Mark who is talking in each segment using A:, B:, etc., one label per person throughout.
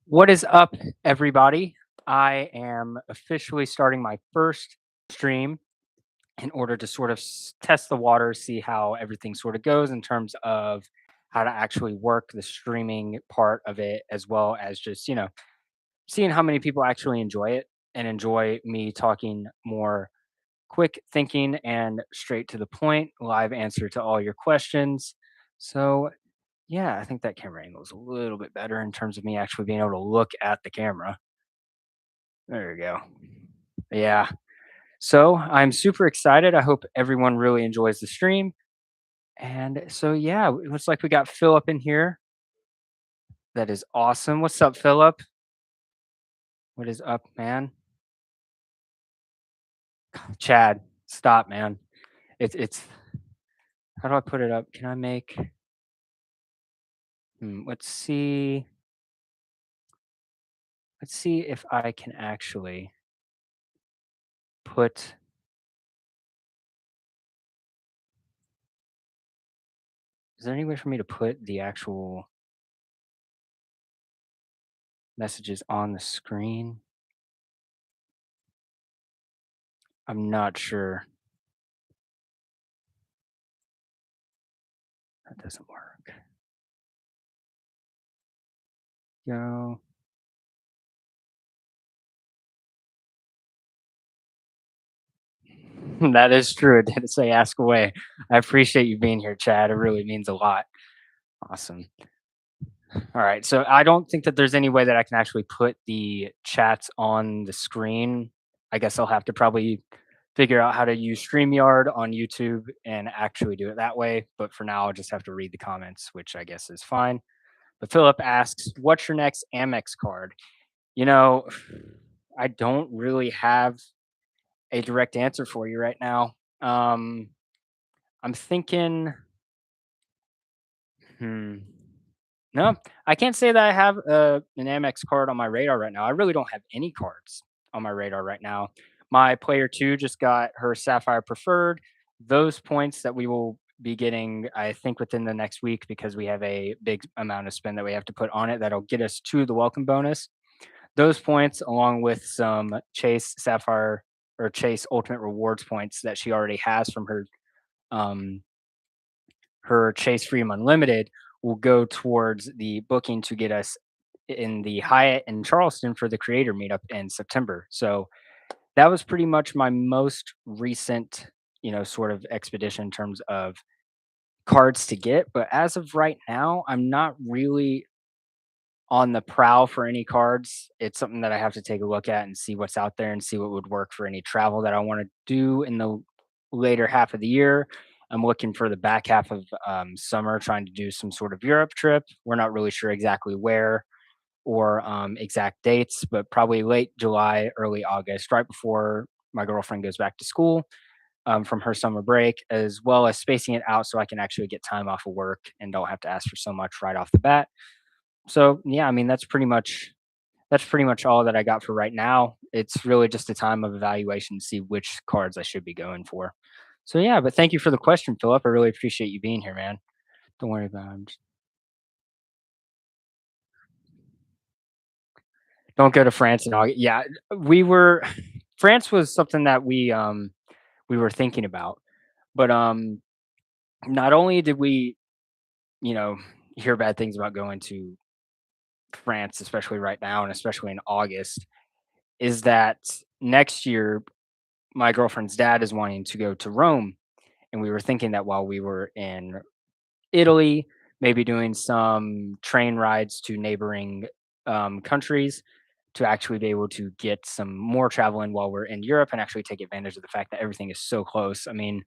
A: What is up, everybody? I am officially starting my first stream in order to sort of test the water, see how everything sort of goes in terms of how to actually work the streaming part of it, as well as just, seeing how many people actually enjoy it and enjoy me talking more quick thinking and straight to the point, live answer to all your questions. So, yeah, I think that camera angle is a little bit better in terms of me actually being able to look at the camera. There you go. Yeah. So I'm super excited. I hope everyone really enjoys the stream. And so, yeah, it looks like we got Philip in here. That is awesome. What's up, Philip? What is up, man? Chad, stop, man. It's how do I put it up? Can I make let's see. Let's see if I can actually put is there any way for me to put the actual messages on the screen? I'm not sure. That doesn't work. Go. That is true. It did say ask away. I appreciate you being here, Chad. It really means a lot. Awesome. All right. So I don't think that there's any way that I can actually put the chats on the screen. I guess I'll have to probably figure out how to use StreamYard on YouTube and actually do it that way. But for now, I'll just have to read the comments, which I guess is fine. But Philip asks, what's your next Amex card? You know, I don't really have a direct answer for you right now. I'm thinking, hmm, no, I can't say that I have an Amex card on my radar right now. I really don't have any cards on my radar right now. My player two just got her Sapphire Preferred. Those points that we will be getting, I think, within the next week because we have a big amount of spend that we have to put on it that'll get us to the welcome bonus. Those points, along with some Chase Sapphire or Chase Ultimate Rewards points that she already has from um, her Chase Freedom Unlimited will go towards the booking to get us in the Hyatt in Charleston for the creator meetup in September. So that was pretty much my most recent, sort of expedition in terms of cards to get. But as of right now, I'm not really on the prowl for any cards. It's something that I have to take a look at and see what's out there and see what would work for any travel that I want to do in the later half of the year. I'm looking for the back half of summer, trying to do some sort of Europe trip. We're not really sure exactly where or exact dates, but probably late July, early August, right before my girlfriend goes back to school from her summer break, as well as spacing it out so I can actually get time off of work and don't have to ask for so much right off the bat. So yeah, I mean that's pretty much all that I got for right now. It's really just a time of evaluation to see which cards I should be going for. So yeah, but thank you for the question, Philip. I really appreciate you being here, man. Don't worry about it. Don't go to France in August. Yeah, we were France was something that we were thinking about. But not only did we, you know, hear bad things about going to France, especially right now and especially in August, is that next year my girlfriend's dad is wanting to go to Rome, and we were thinking that while we were in Italy, maybe doing some train rides to neighboring countries to actually be able to get some more travel in while we're in Europe and actually take advantage of the fact that everything is so close. I mean,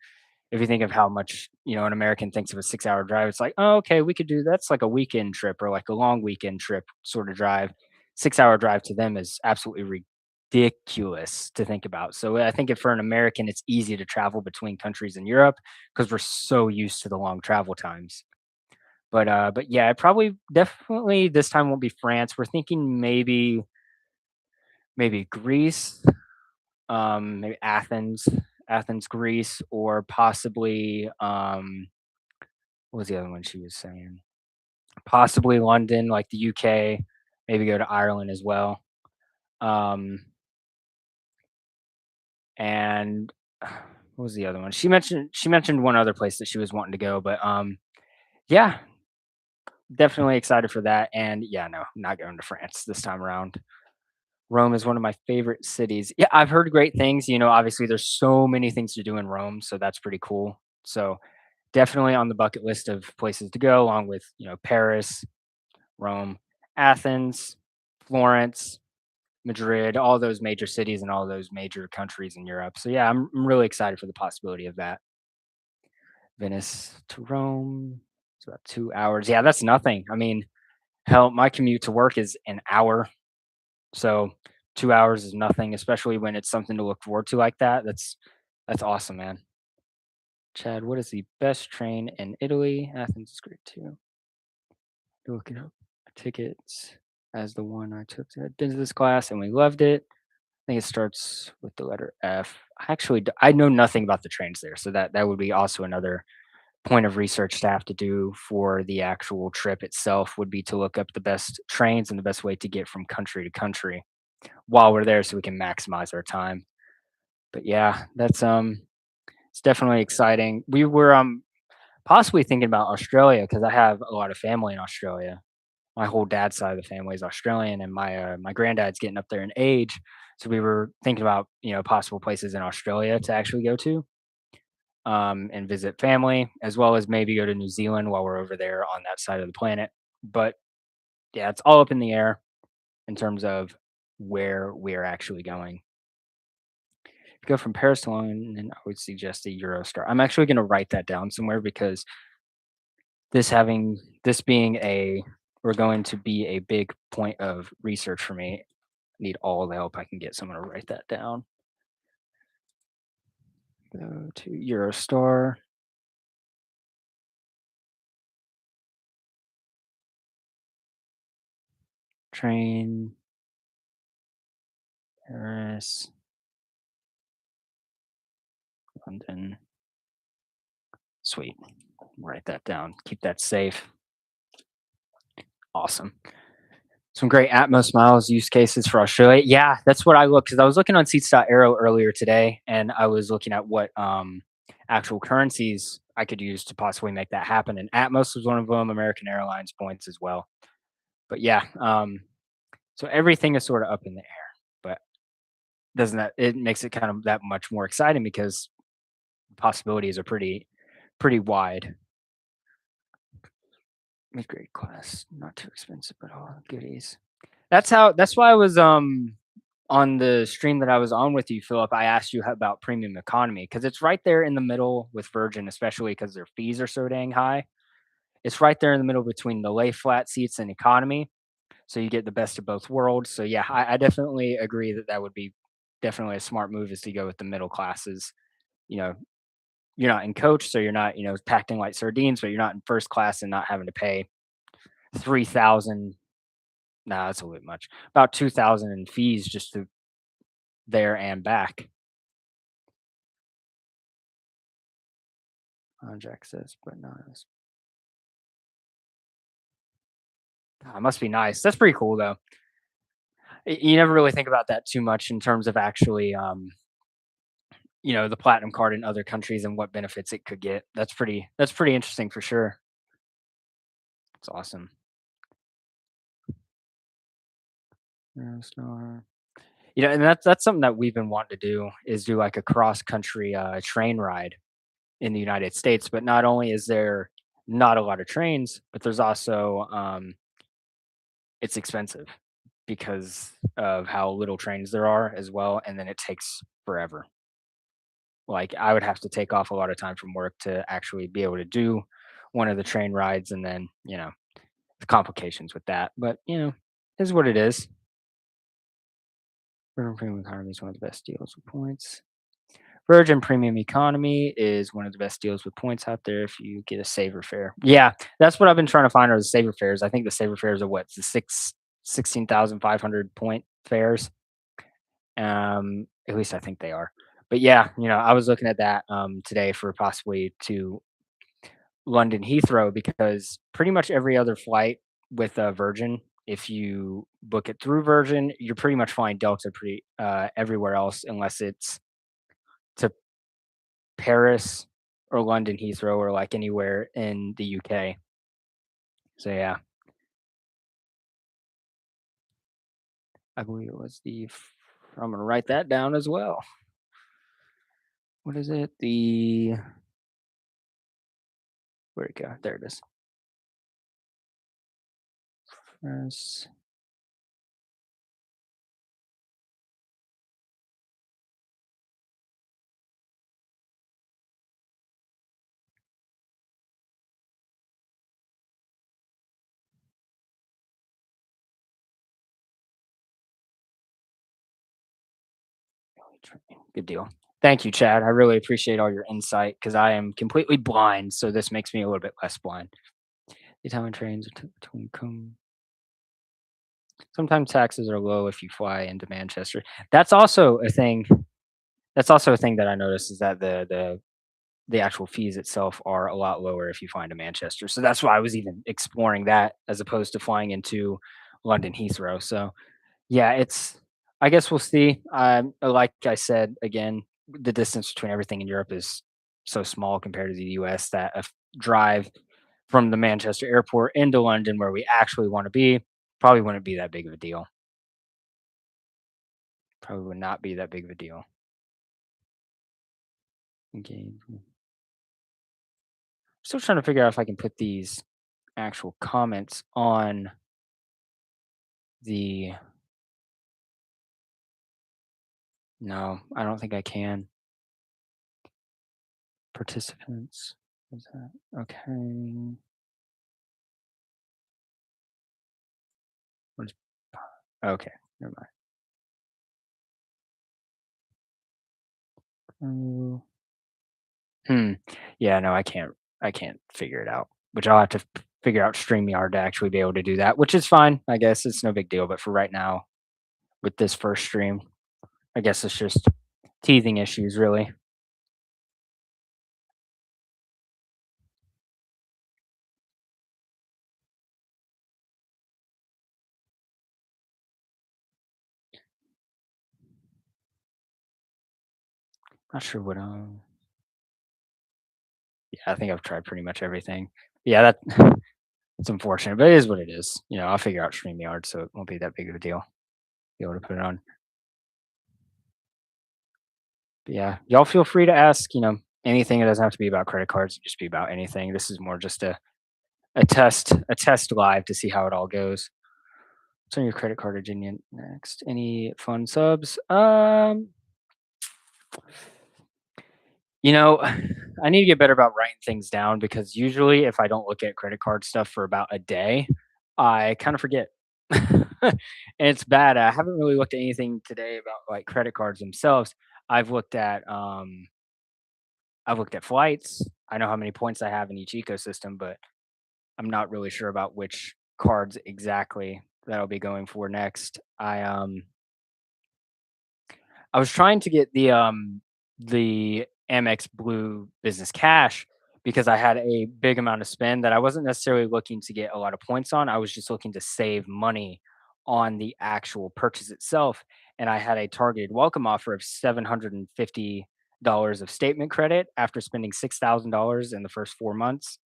A: if you think of how much an American thinks of a 6 hour drive, it's like, oh, okay, we could do that's like a weekend trip or like a long weekend trip sort of drive. 6 hour drive to them is absolutely ridiculous to think about. So I think if for an American, it's easy to travel between countries in Europe because we're so used to the long travel times. But yeah, it probably definitely this time won't be France. We're thinking maybe Greece, maybe Athens, Greece, or possibly what was the other one she was saying? Possibly London, like the UK. maybe go to Ireland as well. Um, and what was the other one? She mentioned one other place that she was wanting to go, but yeah, definitely excited for that. And yeah, no, I'm not going to France this time around. Rome is one of my favorite cities. Yeah, I've heard great things. Obviously there's so many things to do in Rome, so that's pretty cool. So definitely on the bucket list of places to go, along with Paris, Rome, Athens, Florence, Madrid, all those major cities and all those major countries in Europe. So yeah, I'm really excited for the possibility of that. Venice to Rome, it's about 2 hours. Yeah, that's nothing. I mean, hell, my commute to work is an hour. So 2 hours is nothing, especially when it's something to look forward to like that. That's awesome, man. Chad, what is the best train in Italy? Athens is great too. Look it up. Tickets as the one I took to business class and we loved it. I think it starts with the letter F. I know nothing about the trains there, so that would be also another point of research to have to do for the actual trip itself would be to look up the best trains and the best way to get from country to country while we're there so we can maximize our time. But yeah, it's definitely exciting. We were possibly thinking about Australia because I have a lot of family in Australia. My whole dad's side of the family is Australian, and my granddad's getting up there in age. So we were thinking about possible places in Australia to actually go to and visit family, as well as maybe go to New Zealand while we're over there on that side of the planet. But yeah, it's all up in the air in terms of where we're actually going. Go from Paris to London, I would suggest a Eurostar. I'm actually going to write that down somewhere because this being a we're going to be a big point of research for me. Need all the help I can get. So I'm going to write that down. Go to Eurostar train Paris London. Sweet. Write that down. Keep that safe. Awesome. Some great Atmos miles use cases for Australia. Yeah, that's what I looked because I was looking on Seats.aero earlier today, and I was looking at what actual currencies I could use to possibly make that happen. And Atmos was one of them. American Airlines points as well. But yeah, so everything is sort of up in the air. But doesn't that it makes it kind of that much more exciting because possibilities are pretty wide. Mid-grade class, not too expensive, but all goodies. That's why I was on the stream that I was on with you, Philip. I asked you about premium economy because it's right there in the middle with Virgin, especially because their fees are so dang high. It's right there in the middle between the lay flat seats and economy, so you get the best of both worlds. So yeah, I definitely agree that that would be definitely a smart move is to go with the middle classes. You know, you're not in coach, so you're not packed in like sardines, but you're not in first class and not having to pay 3,000. Nah, that's a bit much. About 2,000 in fees just to there and back. Jack says, but not as it must be nice. That's pretty cool though. You never really think about that too much in terms of actually, the platinum card in other countries and what benefits it could get. That's pretty interesting for sure. It's awesome. Eurostar. And that's something that we've been wanting to do is do like a cross country train ride in the United States. But not only is there not a lot of trains, but there's also it's expensive because of how little trains there are as well, and then it takes forever. Like, I would have to take off a lot of time from work to actually be able to do one of the train rides, and then, the complications with that, but, is what it is. Virgin Premium Economy is one of the best deals with points. Virgin Premium Economy is one of the best deals with points out there if you get a saver fare. Yeah, that's what I've been trying to find are the saver fares. I think the saver fares are what? The 16,500 point fares. At least I think they are. But yeah, I was looking at that today for possibly to London Heathrow because pretty much every other flight with Virgin if you book it through Virgin, you're pretty much flying Delta pretty everywhere else unless it's to Paris or London Heathrow or like anywhere in the UK. So yeah, I believe it was I'm gonna write that down as well. What is it? Where'd it go? There it is. Yes. Good deal. Thank you, Chad. I really appreciate all your insight because I am completely blind, so this makes me a little bit less blind. The Italian trains are between come. Sometimes taxes are low if you fly into Manchester. That's also a thing. That's also a thing that I noticed is that the actual fees itself are a lot lower if you fly into Manchester. So that's why I was even exploring that as opposed to flying into London Heathrow. So yeah, it's I guess we'll see. Like I said, again, the distance between everything in Europe is so small compared to the US that a drive from the Manchester airport into London where we actually want to be probably wouldn't be that big of a deal. Probably would not be that big of a deal. Okay. Still trying to figure out if I can put these actual comments on the no, I don't think I can. Participants. What's that? Okay. What is okay, never mind. Hmm. Yeah, no, I can't figure it out, which I'll have to figure out StreamYard to actually be able to do that, which is fine. I guess it's no big deal, but for right now, with this first stream, I guess it's just teething issues, really. Not sure what, yeah, I think I've tried pretty much everything. Yeah, that it's unfortunate, but it is what it is. I'll figure out StreamYard, so it won't be that big of a deal. Be able to put it on. But yeah, y'all feel free to ask, anything. It doesn't have to be about credit cards. It just be about anything. This is more just a test live to see how it all goes. What's on your credit card, Virginia? Next, any fun subs? I need to get better about writing things down because usually if I don't look at credit card stuff for about a day, I kind of forget. And it's bad. I haven't really looked at anything today about like credit cards themselves. I've looked at um I've looked at flights. I know how many points I have in each ecosystem, but I'm not really sure about which cards exactly that I'll be going for next. I was trying to get the Amex Blue Business Cash because I had a big amount to spend that I wasn't necessarily looking to get a lot of points on. I was just looking to save money on the actual purchase itself. And I had a targeted welcome offer of $750 of statement credit after spending $6,000 in the first 4 months.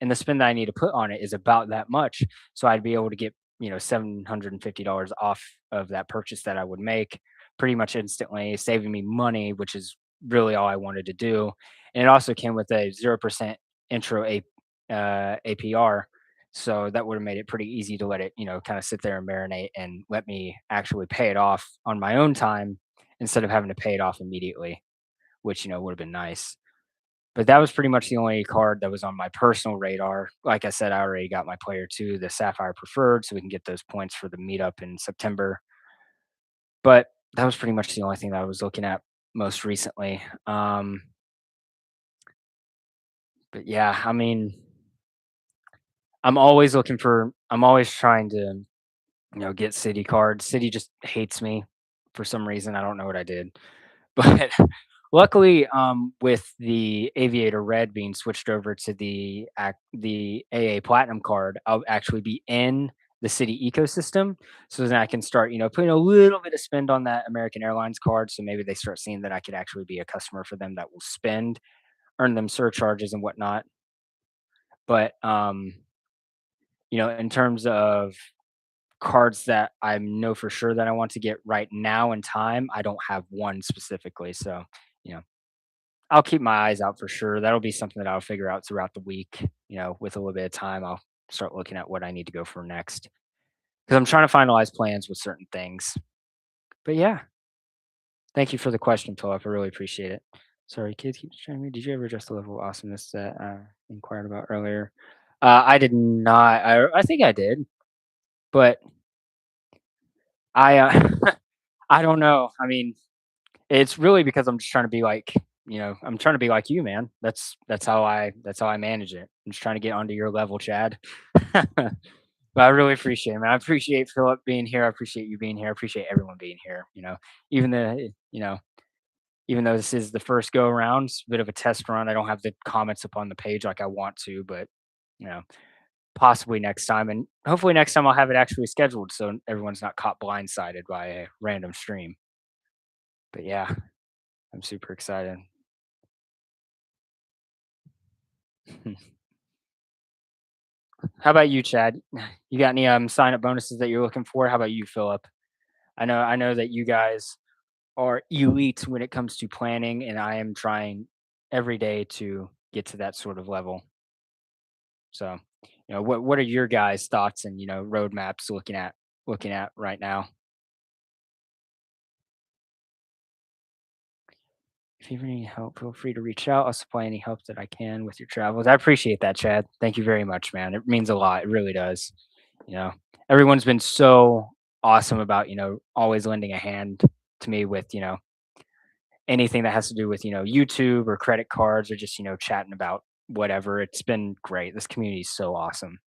A: And the spend that I need to put on it is about that much. So I'd be able to get, $750 off of that purchase that I would make pretty much instantly, saving me money, which is really all I wanted to do. And it also came with a 0% intro APR. So that would have made it pretty easy to let it, kind of sit there and marinate and let me actually pay it off on my own time instead of having to pay it off immediately, which, would have been nice. But that was pretty much the only card that was on my personal radar. Like I said, I already got my player two, the Sapphire Preferred, so we can get those points for the meetup in September. But that was pretty much the only thing that I was looking at most recently. But yeah, I mean, I'm always trying to, get City cards. City just hates me for some reason. I don't know what I did. But luckily, with the Aviator Red being switched over to the AA Platinum card, I'll actually be in the city ecosystem. So then I can start, putting a little bit of spend on that American Airlines card. So maybe they start seeing that I could actually be a customer for them that will spend, earn them surcharges and whatnot. But in terms of cards that I know for sure that I want to get right now in time, I don't have one specifically. So, you know, I'll keep my eyes out for sure. That'll be something that I'll figure out throughout the week. With a little bit of time, I'll start looking at what I need to go for next because I'm trying to finalize plans with certain things. But yeah, thank you for the question, Philip. I really appreciate it. Sorry, kids keep trying me. Did you ever address the level of awesomeness that I inquired about earlier? I did not. I think I did, but I I don't know. I mean, it's really because I'm just trying to be like, I'm trying to be like you, man. That's how I manage it. I'm just trying to get onto your level, Chad. But I really appreciate it, man. I appreciate Philip being here. I appreciate you being here. I appreciate everyone being here. Even even though this is the first go around, it's a bit of a test run. I don't have the comments up on the page like I want to, but you know, possibly next time, and hopefully next time I'll have it actually scheduled so everyone's not caught blindsided by a random stream. But yeah, I'm super excited. How about you, Chad? You got any sign up bonuses that you're looking for? How about you, Philip? I know that you guys are elite when it comes to planning, and I am trying every day to get to that sort of level. So, what are your guys' thoughts and roadmaps looking at right now? If you ever need help, feel free to reach out. I'll supply any help that I can with your travels. I appreciate that, Chad. Thank you very much, man. It means a lot. It really does. You know, everyone's been so awesome about, always lending a hand to me with, anything that has to do with, YouTube or credit cards or just, chatting about whatever. It's been great. This community is so awesome.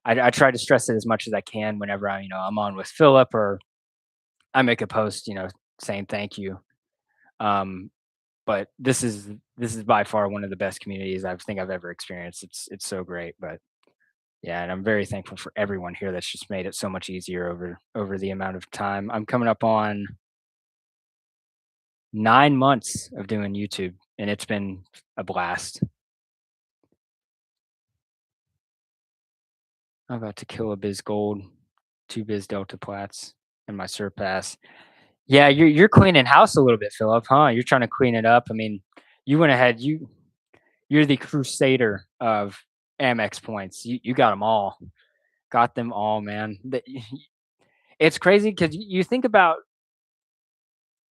A: I try to stress it as much as I can whenever I'm on with Philip or I make a post, saying thank you. Um, but this is by far one of the best communities I think I've ever experienced. It's so great, but yeah, and I'm very thankful for everyone here that's just made it so much easier over the amount of time. I'm coming up on 9 months of doing YouTube, and it's been a blast. I'm about to kill a Biz Gold, two Biz Delta Plats, and my Surpass. Yeah, you're cleaning house a little bit, Philip, huh? You're trying to clean it up. I mean, you went ahead. You're the crusader of Amex points. You got them all. Got them all, man. It's crazy because you think about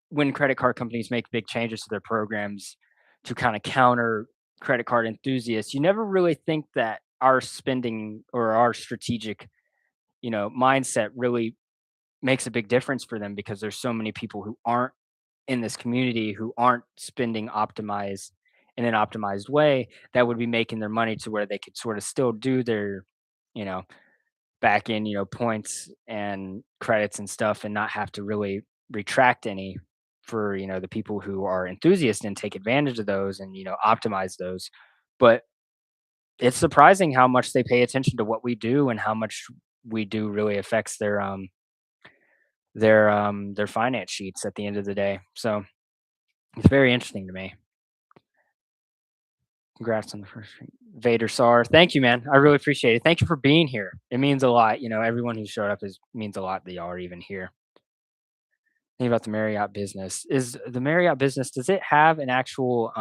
A: when credit card companies make big changes to their programs to kind of counter credit card enthusiasts. You never really think that our spending or our strategic, mindset really makes a big difference for them because there's so many people who aren't in this community who aren't spending optimized in an optimized way that would be making their money to where they could sort of still do their, you know, back in, points and credits and stuff and not have to really retract any for, the people who are enthusiasts and take advantage of those and, optimize those. But it's surprising how much they pay attention to what we do and how much we do really affects their finance sheets at the end of the day. So it's very interesting to me. Congrats on the first stream. Vader Sar. Thank you, man. I really appreciate it. Thank you for being here. It means a lot. Everyone who showed up is means a lot that y'all are even here. Think about the Marriott business. Is the Marriott business, does it have an actual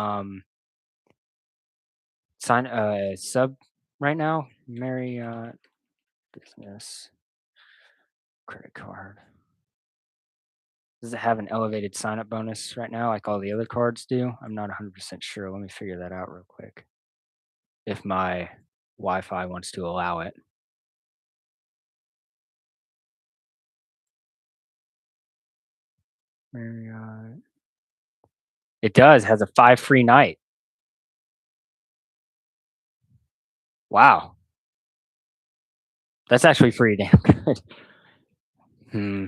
A: sign sub right now? Marriott business credit card. Does it have an elevated sign up bonus right now like all the other cards do? I'm not 100% sure. Let me figure that out real quick. If my Wi-Fi wants to allow it. Marriott. It does, has a 5 free night. Wow. That's actually pretty damn good. Hmm.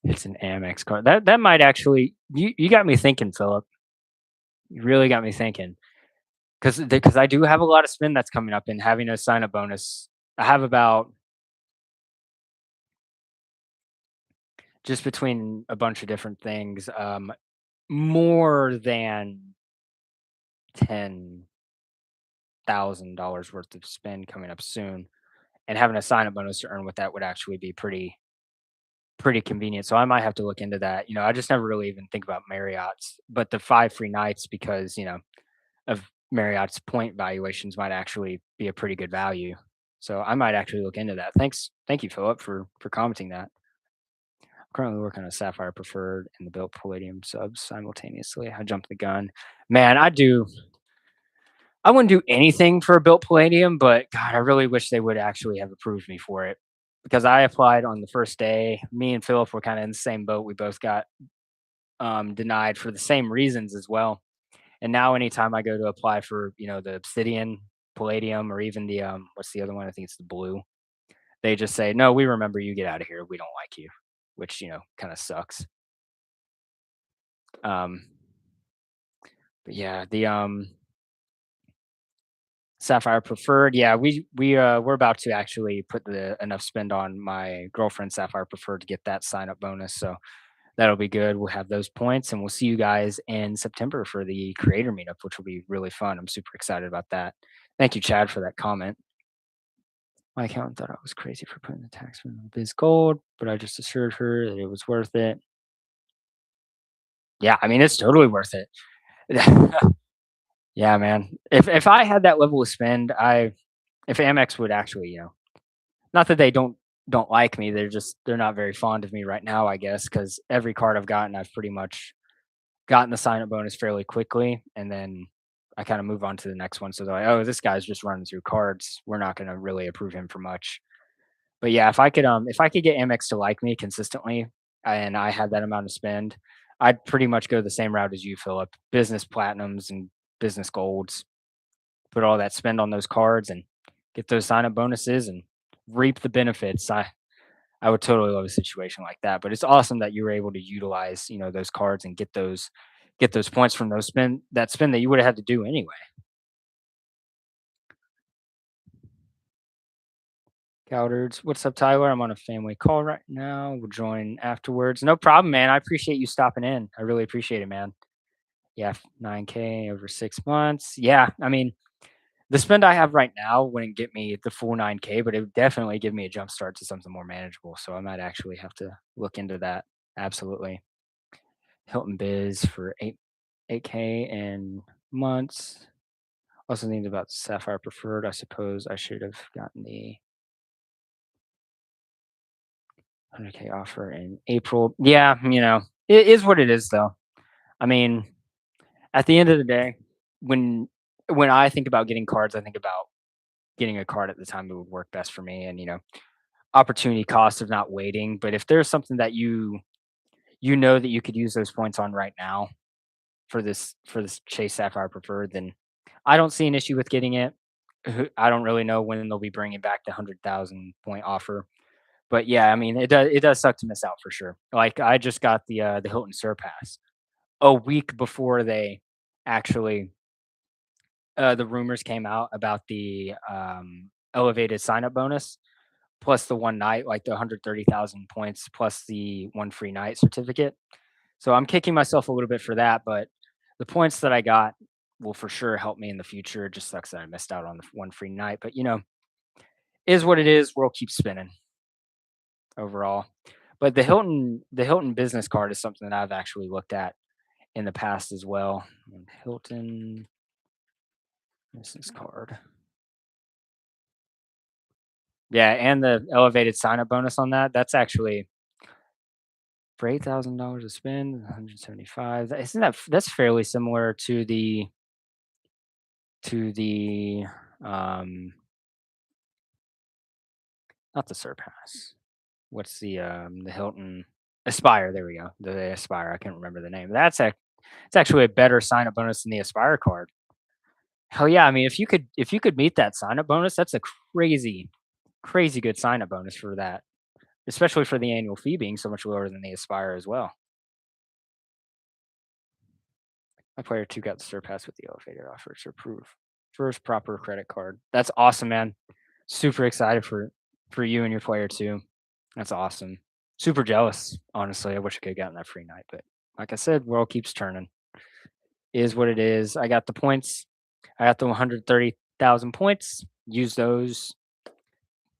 A: It's an Amex card. That might actually you got me thinking, Philip. You really got me thinking. Because I do have a lot of spin that's coming up and having a sign up bonus. I have about just between a bunch of different things, more than $10,000 worth of spend coming up soon, and having a sign-up bonus to earn with that would actually be pretty convenient, so I might have to look into that. I just never really even think about Marriott's, but the 5 free nights because, of Marriott's point valuations might actually be a pretty good value. So I might actually look into that. Thank you, Philip, for commenting that. I'm currently working on a Sapphire Preferred and the Built Palladium subs simultaneously. I jumped the gun. Man, I wouldn't do anything for a Built Palladium, but God, I really wish they would actually have approved me for it because I applied on the first day. Me and Philip were kind of in the same boat. We both got denied for the same reasons as well. And now anytime I go to apply for, the Obsidian, Palladium, or even the, what's the other one? I think it's the blue. They just say, "No, we remember you. Get out of here. We don't like you," which, kind of sucks. Um, but yeah, the Sapphire Preferred. Yeah, we're about to actually put the enough spend on my girlfriend Sapphire Preferred to get that sign up bonus. So that'll be good. We'll have those points, and we'll see you guys in September for the creator meetup, which will be really fun. I'm super excited about that. Thank you, Chad, for that comment. My accountant thought I was crazy for putting the tax on Biz Gold, but I just assured her that it was worth it. Yeah, I mean it's totally worth it. Yeah, man. If I had that level of spend, if Amex would actually, not that they don't like me, they're not very fond of me right now, I guess, because every card I've gotten, I've pretty much gotten the sign up bonus fairly quickly, and then I kind of move on to the next one. So they're like, "Oh, this guy's just running through cards. We're not going to really approve him for much." But yeah, if I could get Amex to like me consistently, and I had that amount to spend, I'd pretty much go the same route as you, Philip. Business platinums and business golds. Put all that spend on those cards and get those sign up bonuses and reap the benefits. I would totally love a situation like that. But it's awesome that you were able to utilize, those cards and get those points from those spend that you would have had to do anyway. Cowdards. What's up, Tyler? I'm on a family call right now. We'll join afterwards. No problem, man. I appreciate you stopping in. I really appreciate it, man. Yeah, 9K over 6 months. Yeah, I mean, the spend I have right now wouldn't get me the full 9K, but it would definitely give me a jump start to something more manageable. So I might actually have to look into that. Absolutely. Hilton Biz for 8K in months. Also thinking about Sapphire Preferred. I suppose I should have gotten the 100K offer in April. Yeah, it is what it is though. I mean, at the end of the day, when when I think about getting cards, I think about getting a card at the time that would work best for me and, opportunity cost of not waiting. But if there's something that you know that you could use those points on right now for this Chase Sapphire Preferred, then I don't see an issue with getting it. I don't really know when they'll be bringing back the 100,000 point offer. But yeah, I mean, it does suck to miss out for sure. Like I just got the Hilton Surpass a week before they actually the rumors came out about the elevated sign up bonus plus the one night, like the 130,000 points plus the one free night certificate. So I'm kicking myself a little bit for that, but the points that I got will for sure help me in the future. It just sucks that I missed out on the one free night, but is what it is. World keeps spinning overall. But the Hilton business card is something that I've actually looked at in the past as well. And Hilton business card. Yeah, and the elevated sign up bonus on that, that's actually for $8,000 to spend, 175. Isn't that's fairly similar to the um not the Surpass. What's the Hilton Aspire? There we go. The Aspire. I can't remember the name. It's actually a better sign up bonus than the Aspire card. Hell yeah! I mean, if you could meet that sign up bonus, that's a crazy crazy good sign up bonus for that, especially for the annual fee being so much lower than the Aspire as well. My player two got the Surpass with the elevated offer to approve. First proper credit card. That's awesome, man. Super excited for you and your player two. That's awesome. Super jealous, honestly. I wish I could have gotten that free night, but like I said, world keeps turning. Is what it is. I got the points. I got the 130,000 points. Use those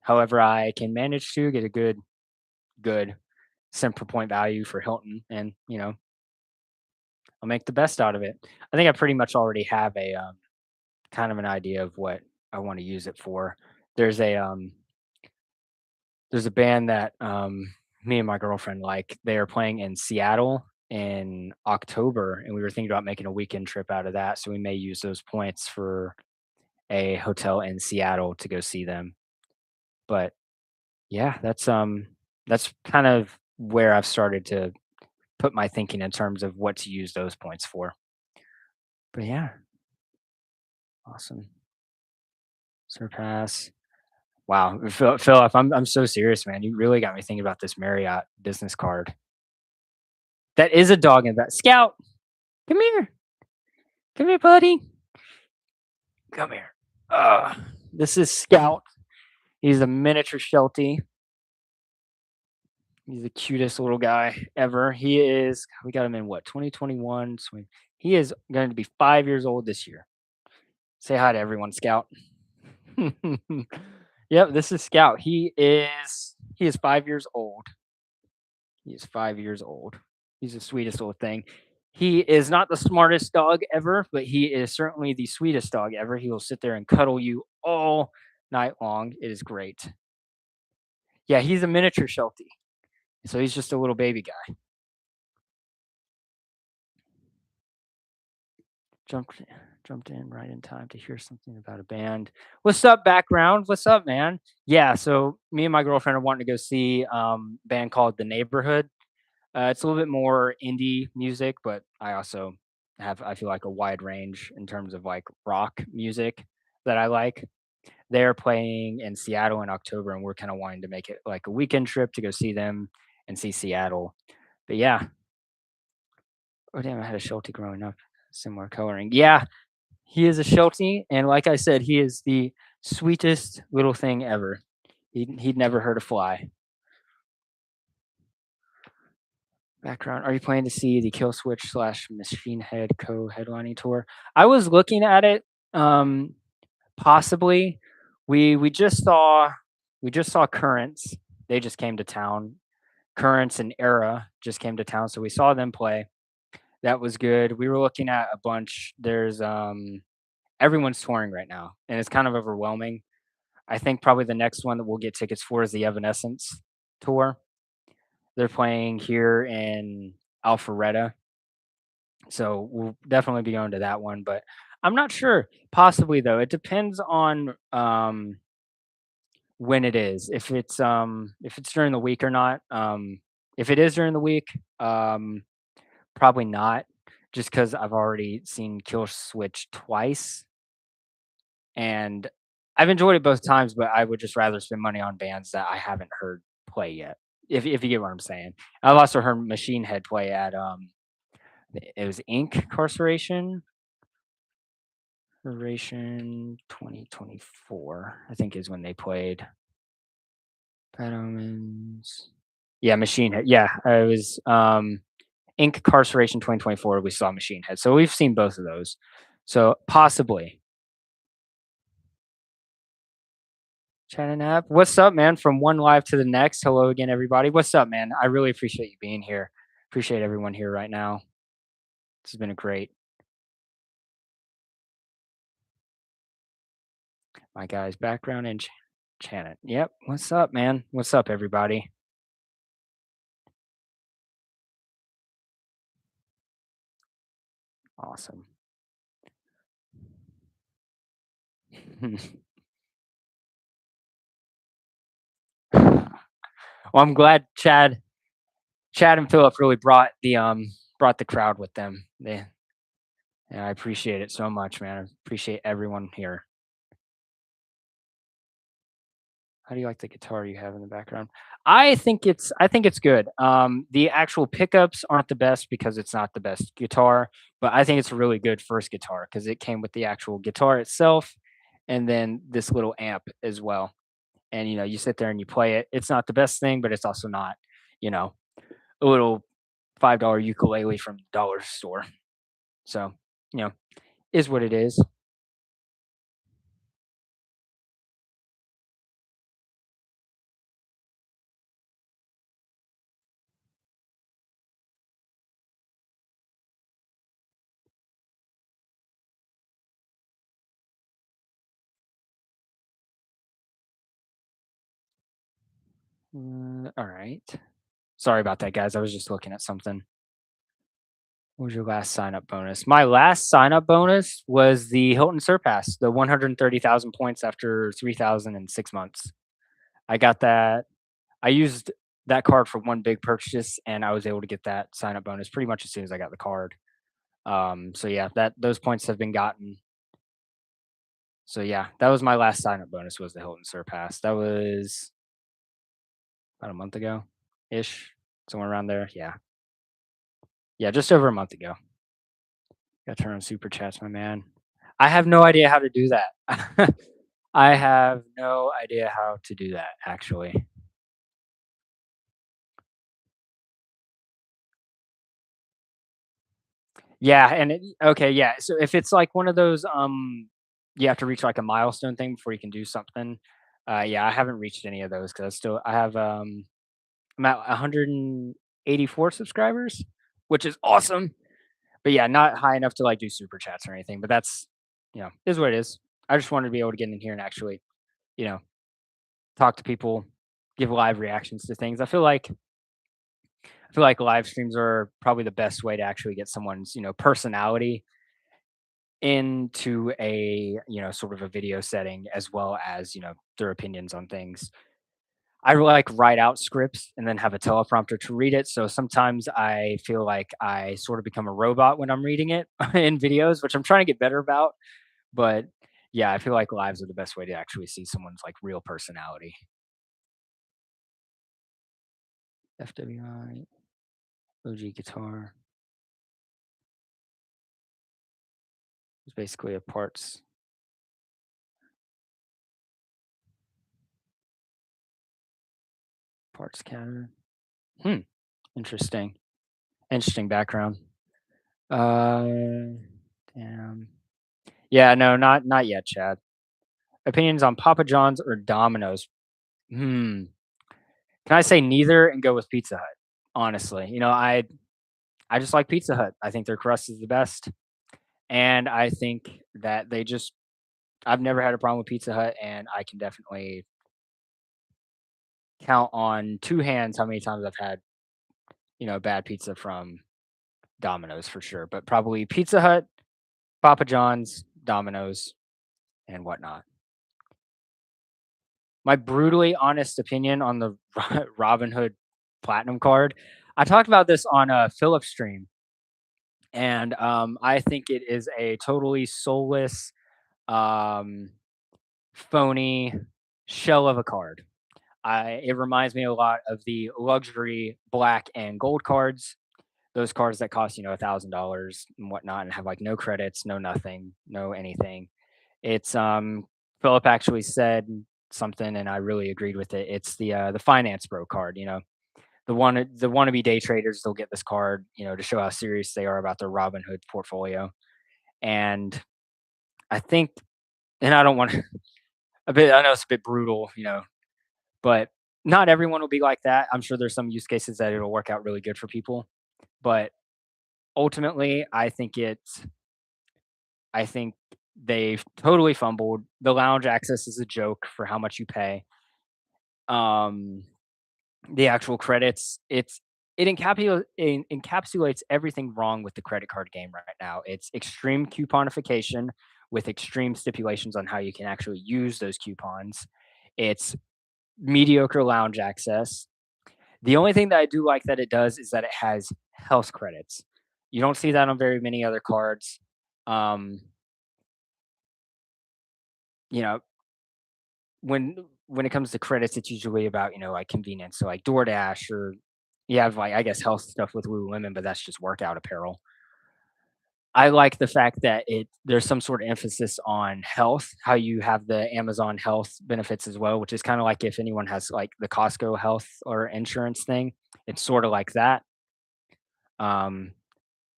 A: however I can manage to get a good cent per point value for Hilton, and I'll make the best out of it. I think I pretty much already have a kind of an idea of what I want to use it for. There's a um, there's a band that me and my girlfriend like. They are playing in Seattle in October, and we were thinking about making a weekend trip out of that. So we may use those points for a hotel in Seattle to go see them. But yeah, that's kind of where I've started to put my thinking in terms of what to use those points for. But yeah, awesome. Surpass. Wow, Philip, I'm so serious, man. You really got me thinking about this Marriott business card. That is a dog in that. Scout, come here, come here, buddy, come here. This is Scout. He's a miniature Sheltie. He's the cutest little guy ever. He is. We got him in what 2021. So he is going to be 5 years old this year. Say hi to everyone, Scout. Yep, this is Scout. He is 5 years old. He is 5 years old. He's the sweetest little thing. He is not the smartest dog ever, but he is certainly the sweetest dog ever. He will sit there and cuddle you all night long. It is great. Yeah, he's a miniature Sheltie, so he's just a little baby guy. Jumped jumped in right in time to hear something about a band. What's up, background? What's up, man? Yeah, so me and my girlfriend are wanting to go see a band called The Neighborhood. It's a little bit more indie music, but I also have I feel like a wide range in terms of like rock music that I like. They're playing in Seattle in October, and we're kind of wanting to make it like a weekend trip to go see them and see Seattle. But yeah, oh damn, I had a Sheltie growing up, similar coloring. Yeah, he is a Sheltie, and like I said, he is the sweetest little thing ever. He'd never hurt a fly. Background. Are you planning to see the Kill Switch slash Machine Head co-headlining tour? I was looking at it, um, possibly. We just saw Currents. They just came to town. Currents and Era just came to town, so we saw them play. That was good. We were looking at a bunch. There's everyone's touring right now, and it's kind of overwhelming. I think probably the next one that we'll get tickets for is the Evanescence tour. They're playing here in Alpharetta, so we'll definitely be going to that one. But I'm not sure. Possibly though, it depends on when it is. If it's during the week or not. If it is during the week, probably not. Just because I've already seen Kill Switch twice, and I've enjoyed it both times, but I would just rather spend money on bands that I haven't heard play yet. If you get what I'm saying. I've also heard Machine Head play at it was Incarceration 2024, I think is when they played. Bad Omens. Yeah, Machine Head. Yeah, it was Incarceration 2024. We saw Machine Head, so we've seen both of those. So possibly. Shannon App. What's up, man? From one live to the next. Hello again, everybody. What's up, man? I really appreciate you being here. Appreciate everyone here right now. This has been a great. My guy's background and Shannon. Yep. What's up, man? What's up, everybody? Awesome. Well, I'm glad Chad and Philip really brought the crowd with them. Yeah, I appreciate it so much, man. I appreciate everyone here. How do you like the guitar you have in the background? I think it's good. The actual pickups aren't the best because it's not the best guitar, but I think it's a really good first guitar because it came with the actual guitar itself and then this little amp as well. And you sit there and you play it. It's not the best thing, but it's also not. you know, a little $5 ukulele from the dollar store. So, you know, is what it is. All right. Sorry about that, guys. I was just looking at something. What was your last sign up bonus? My last sign up bonus was the Hilton Surpass, the 130,000 points after 3,006 months. I got that. I used that card for one big purchase, and I was able to get that sign up bonus pretty much as soon as I got the card. So yeah, that those points have been gotten. So yeah, that was my last sign up bonus was the Hilton Surpass. That was about a month ago ish, somewhere around there. Yeah. Yeah, just over a month ago. Got to turn on super chats, my man. I have no idea how to do that. I have no idea how to do that actually. Yeah, and okay, yeah. So if it's like one of those, you have to reach like a milestone thing before you can do something. Yeah, I haven't reached any of those because I have I'm at 184 subscribers, which is awesome. But yeah, not high enough to like do super chats or anything. But that's is what it is. I just wanted to be able to get in here and actually you know talk to people, give live reactions to things. I feel like live streams are probably the best way to actually get someone's personality into a sort of a video setting as well as their opinions on things. I really like write out scripts and then have a teleprompter to read it. So sometimes I feel like I sort of become a robot when I'm reading it in videos, which I'm trying to get better about. But yeah, I feel like lives are the best way to actually see someone's like real personality. FWI, OG guitar is basically a parts counter. Hmm. Interesting. Interesting background. Uh, damn. Yeah, no, not yet, Chad. Opinions on Papa John's or Domino's? Hmm. Can I say neither and go with Pizza Hut? Honestly, I just like Pizza Hut. I think their crust is the best, and I think that I've never had a problem with Pizza Hut, and I can definitely count on two hands how many times I've had bad pizza from Domino's for sure. But probably Pizza Hut, Papa John's, Domino's, and whatnot. My brutally honest opinion on the Robinhood Platinum card. I talked about this on a Philip stream, and I think it is a totally soulless, um, phony shell of a card. It reminds me a lot of the luxury black and gold cards. Those cards that cost $1,000 and whatnot, and have like no credits, no nothing, no anything. It's Philip actually said something, and I really agreed with it. It's the finance bro card. The wannabe day traders. They'll get this card, to show how serious they are about their Robinhood portfolio. And I think, and I don't want to a bit. I know it's a bit brutal, but not everyone will be like that. I'm sure there's some use cases that it'll work out really good for people, but ultimately, I think they've totally fumbled. The lounge access is a joke for how much you pay. Um, the actual credits, it encapsulates everything wrong with the credit card game right now. It's extreme couponification with extreme stipulations on how you can actually use those coupons. It's mediocre lounge access. The only thing that I do like that it does is that it has health credits. You don't see that on very many other cards. Um, you know, when it comes to credits, it's usually about, like convenience. So like DoorDash or you have like I guess health stuff with Lululemon, but that's just workout apparel. I like the fact that there's some sort of emphasis on health, how you have the Amazon health benefits as well, which is kinda like if anyone has, like, the Costco health or insurance thing, it's sorta like that. Um,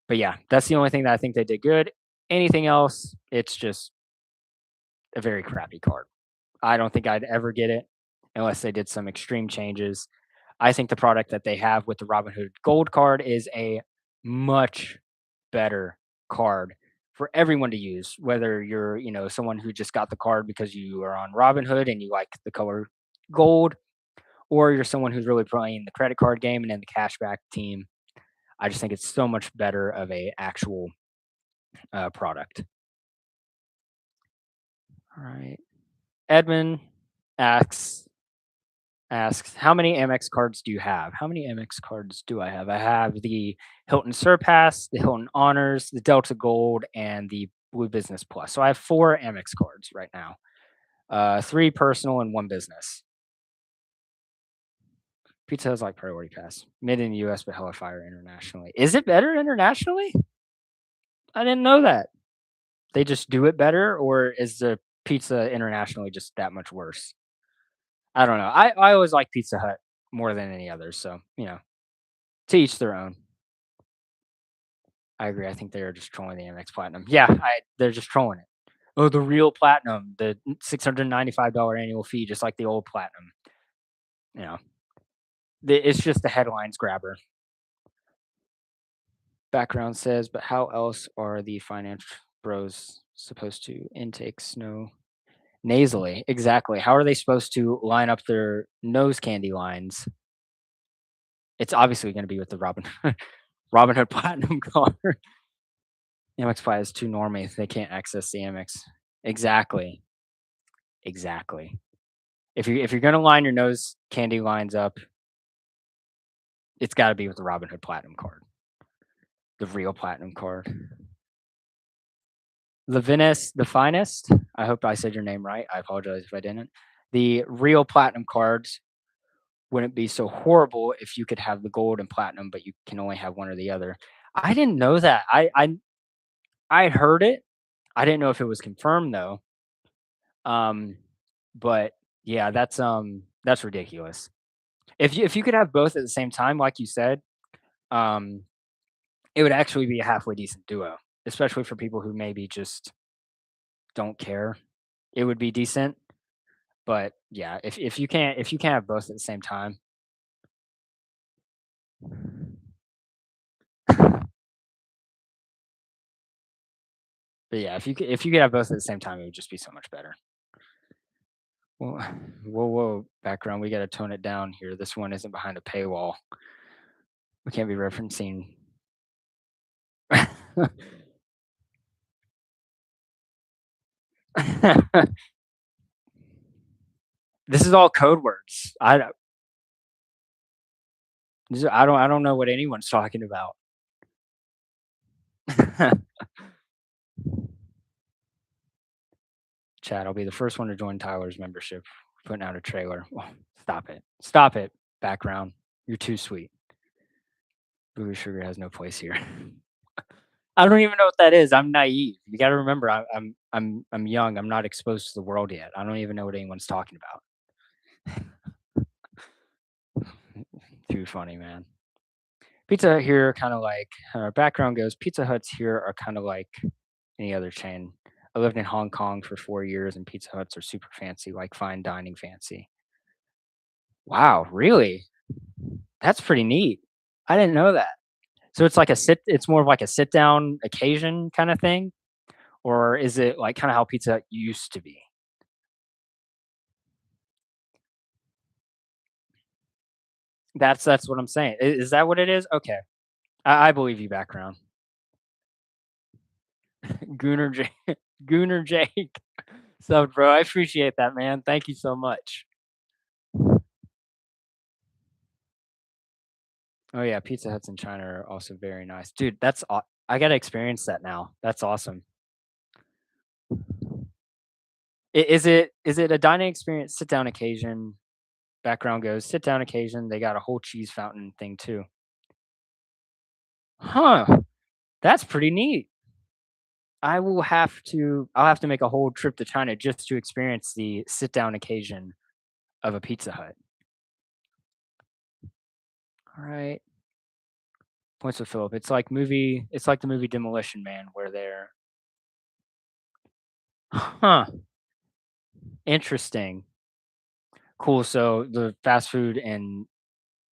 A: but yeah, that's the only thing that I think they did good. Anything else, it's just a very crappy card. I don't think I'd ever get it unless they did some extreme changes. I think the product that they have with the Robinhood Gold card is a much better card for everyone to use, whether you're, someone who just got the card because you are on Robinhood and you like the color gold, or you're someone who's really playing the credit card game and in the cashback team. I just think it's so much better of a actual product. All right. Edmund asks asks, "How many Amex cards do you have?" How many Amex cards do I have? I have the Hilton Surpass, the Hilton Honors, the Delta Gold, and the Blue Business Plus. So I have 4 Amex cards right now. 3 personal and 1 business. Pizza has like priority pass. Made in the US, but hella fire internationally. Is it better internationally? I didn't know that. They just do it better, or is the pizza internationally just that much worse? I don't know. I always like Pizza Hut more than any others, so, to each their own. I agree. I think they're just trolling the Amex Platinum. Yeah, they're just trolling it. Oh, the real Platinum, the $695 annual fee, just like the old Platinum. You know, it's just the headlines grabber. Background says, but how else are the finance bros supposed to intake snow nasally? Exactly. How are they supposed to line up their nose candy lines? It's obviously going to be with the Robinhood Platinum card. Amex Platinum is too normy. They can't access the Amex. Exactly. Exactly. If you're gonna line your nose candy lines up, it's gotta be with the Robinhood Platinum card, the real platinum card. Levinas the Finest, I hope I said your name right, I apologize if I didn't. The real platinum cards wouldn't be so horrible if you could have the gold and platinum, but you can only have one or the other. I didn't know that. I heard it. I didn't know if it was confirmed though. Um, but yeah, that's ridiculous. If you could have both at the same time, like you said, um, it would actually be a halfway decent duo, especially for people who maybe just don't care. It would be decent, but yeah, if you can't have both at the same time, but yeah, if you could have both at the same time, it would just be so much better. Well, whoa, background, we got to tone it down here. This one isn't behind a paywall. We can't be referencing. This is all code words. I don't know what anyone's talking about. Chad, I'll be the first one to join Tyler's membership, putting out a trailer. Oh, stop it. Stop it, background. You're too sweet. Booby sugar has no place here. I don't even know what that is. I'm naive. You gotta remember, I'm young. I'm not exposed to the world yet. I don't even know what anyone's talking about. Too funny, man. Pizza Hut here, kind of like background goes. Pizza Huts here are kind of like any other chain. I lived in Hong Kong for 4 years, and Pizza Huts are super fancy, like fine dining fancy. Wow, really? That's pretty neat. I didn't know that. So it's more of like a sit down occasion kinda thing? Or is it like kinda how pizza used to be? That's what I'm saying. Is that what it is? Okay. I believe you, background. Gooner Jake. Gooner Jake. So, bro, I appreciate that, man. Thank you so much. Oh, yeah, Pizza Huts in China are also very nice. Dude, I gotta experience that now. That's awesome. Is it a dining experience, sit down occasion? Background goes, sit down occasion. They got a whole cheese fountain thing too. Huh, that's pretty neat. I'll have to make a whole trip to China just to experience the sit down occasion of a Pizza Hut. All right. Points with Philip. It's like the movie Demolition Man where they're huh, interesting. Cool. So the fast food in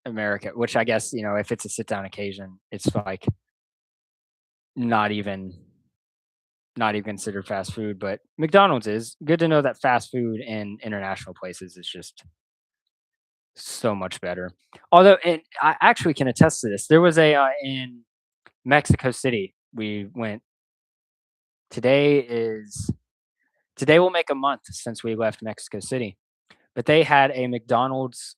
A: America, which I guess, you know, if it's a sit down occasion, it's like not even not even considered fast food, but McDonald's is. Good to know that fast food in international places is just so much better. Although, and I actually can attest to this. There was a in Mexico City. We went. Today is today will make a month since we left Mexico City. But they had a McDonald's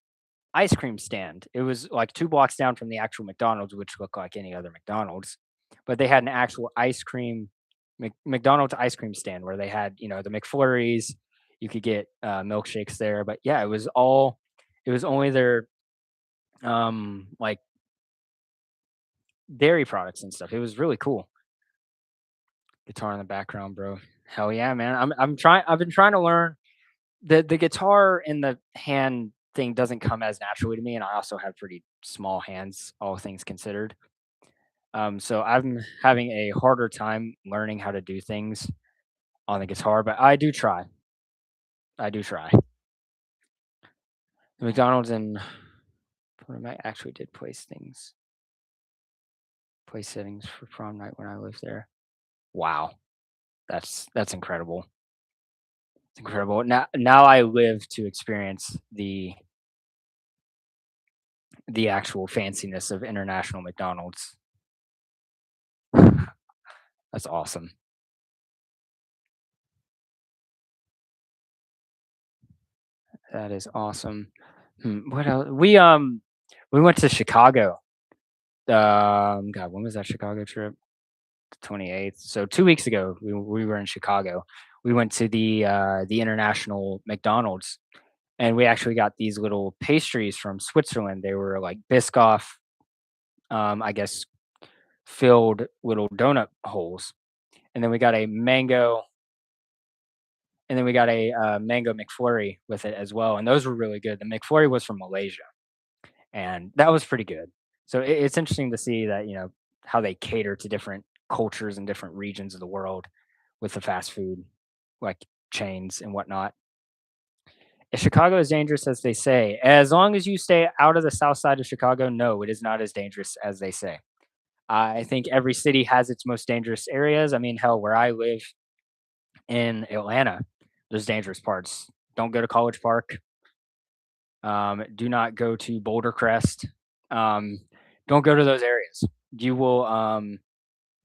A: ice cream stand. It was like 2 blocks down from the actual McDonald's, which looked like any other McDonald's, but they had an actual ice cream McDonald's ice cream stand where they had, you know, the McFlurries, you could get, milkshakes there, but yeah, it was only their, like, dairy products and stuff. It was really cool. Guitar in the background, bro. Hell yeah, man. I've been trying to learn the guitar and the hand thing doesn't come as naturally to me, and I also have pretty small hands, all things considered. So I'm having a harder time learning how to do things on the guitar, but I do try. I do try. The McDonald's and I actually did place settings for prom night when I lived there. Wow, that's incredible. It's incredible. Now I live to experience the actual fanciness of international McDonald's. That's awesome. That is awesome. What else? We went to Chicago. God, when was that Chicago trip? 28th. So 2 weeks ago, we were in Chicago. We went to the international McDonald's, and we actually got these little pastries from Switzerland. They were like Biscoff, I guess, filled little donut holes, and then we got a mango and then we got a, mango McFlurry with it as well, and those were really good. The McFlurry was from Malaysia, and that was pretty good. So it's interesting to see that, you know, how they cater to different cultures and different regions of the world with the fast food, like, chains and whatnot. If Chicago is dangerous as they say, as long as you stay out of the south side of Chicago, no, it is not as dangerous as they say. I think every city has its most dangerous areas. I mean, hell, where I live in Atlanta, there's dangerous parts. Don't go to College Park. Do not go to Boulder Crest. Um, don't go to those areas. You will